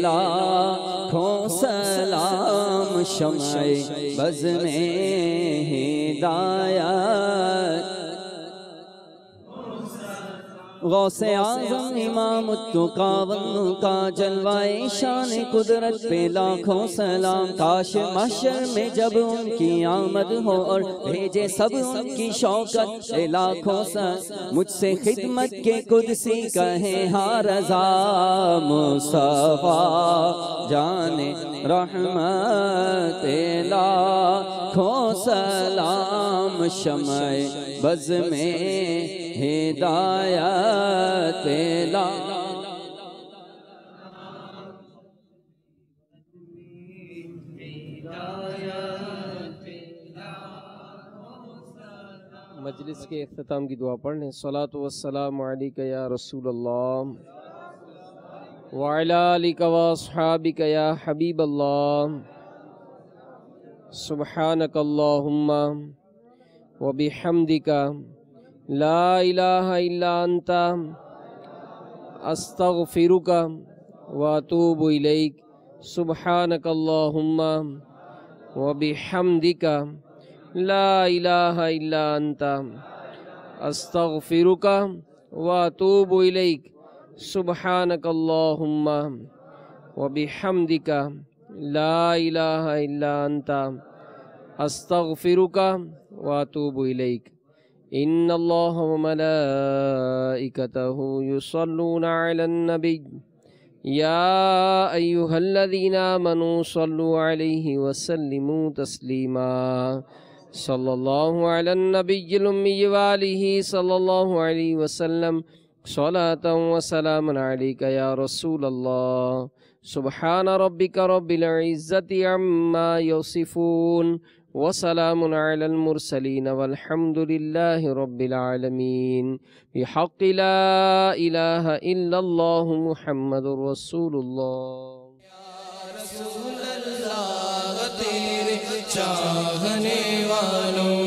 لاکھوں سلام، شمع بز میں ہدایت، غوث اعظم امام التقی کا جلوہ شان قدرت پہ لاکھوں سلام، کاش محشر میں جب ان کی آمد ہو اور بھیجے سب ان کی شوکت، لاکھوں سلام مجھ سے خدمت کے قدسی کہیں ہاں رضا، مصطفیٰ جان رحمت لاکھوں سلام، شمع بز میں ہدایت لا، مجلس کے اختتام کی دعا پڑھ لیں۔ صلاۃ والسلام علیک یا رسول اللہ وعلی آلک واصحابک یا حبیب اللہ، سبحانک اللہم وبحمدک لا الہ الا انت استغفرک واتوب الیک، سبحانک اللہم وبحمدک لا الہ الا انت استغفرک واتوب الیک، سبحانک اللہم وبحمدک لا الہ الا انت استغفرک واتوب الیک۔ ان اللہ وملائکتہ یصلون علی النبی یا ایہا الذین آمنوا صلوا علیہ وسلموا تسلیما، صلی اللہ علی النبی الامی وآلہ صلی اللہ علیہ وسلم، صلاة وسلام علیک یا رسول اللہ، سبحان ربک رب العزت عما یصفون، وسلام علی المرسلین والحمد للہ رب العالمین، بحق لا الہ الا اللہ محمد رسول اللہ۔ یا رسول اللہ تیرے چاہنے والوں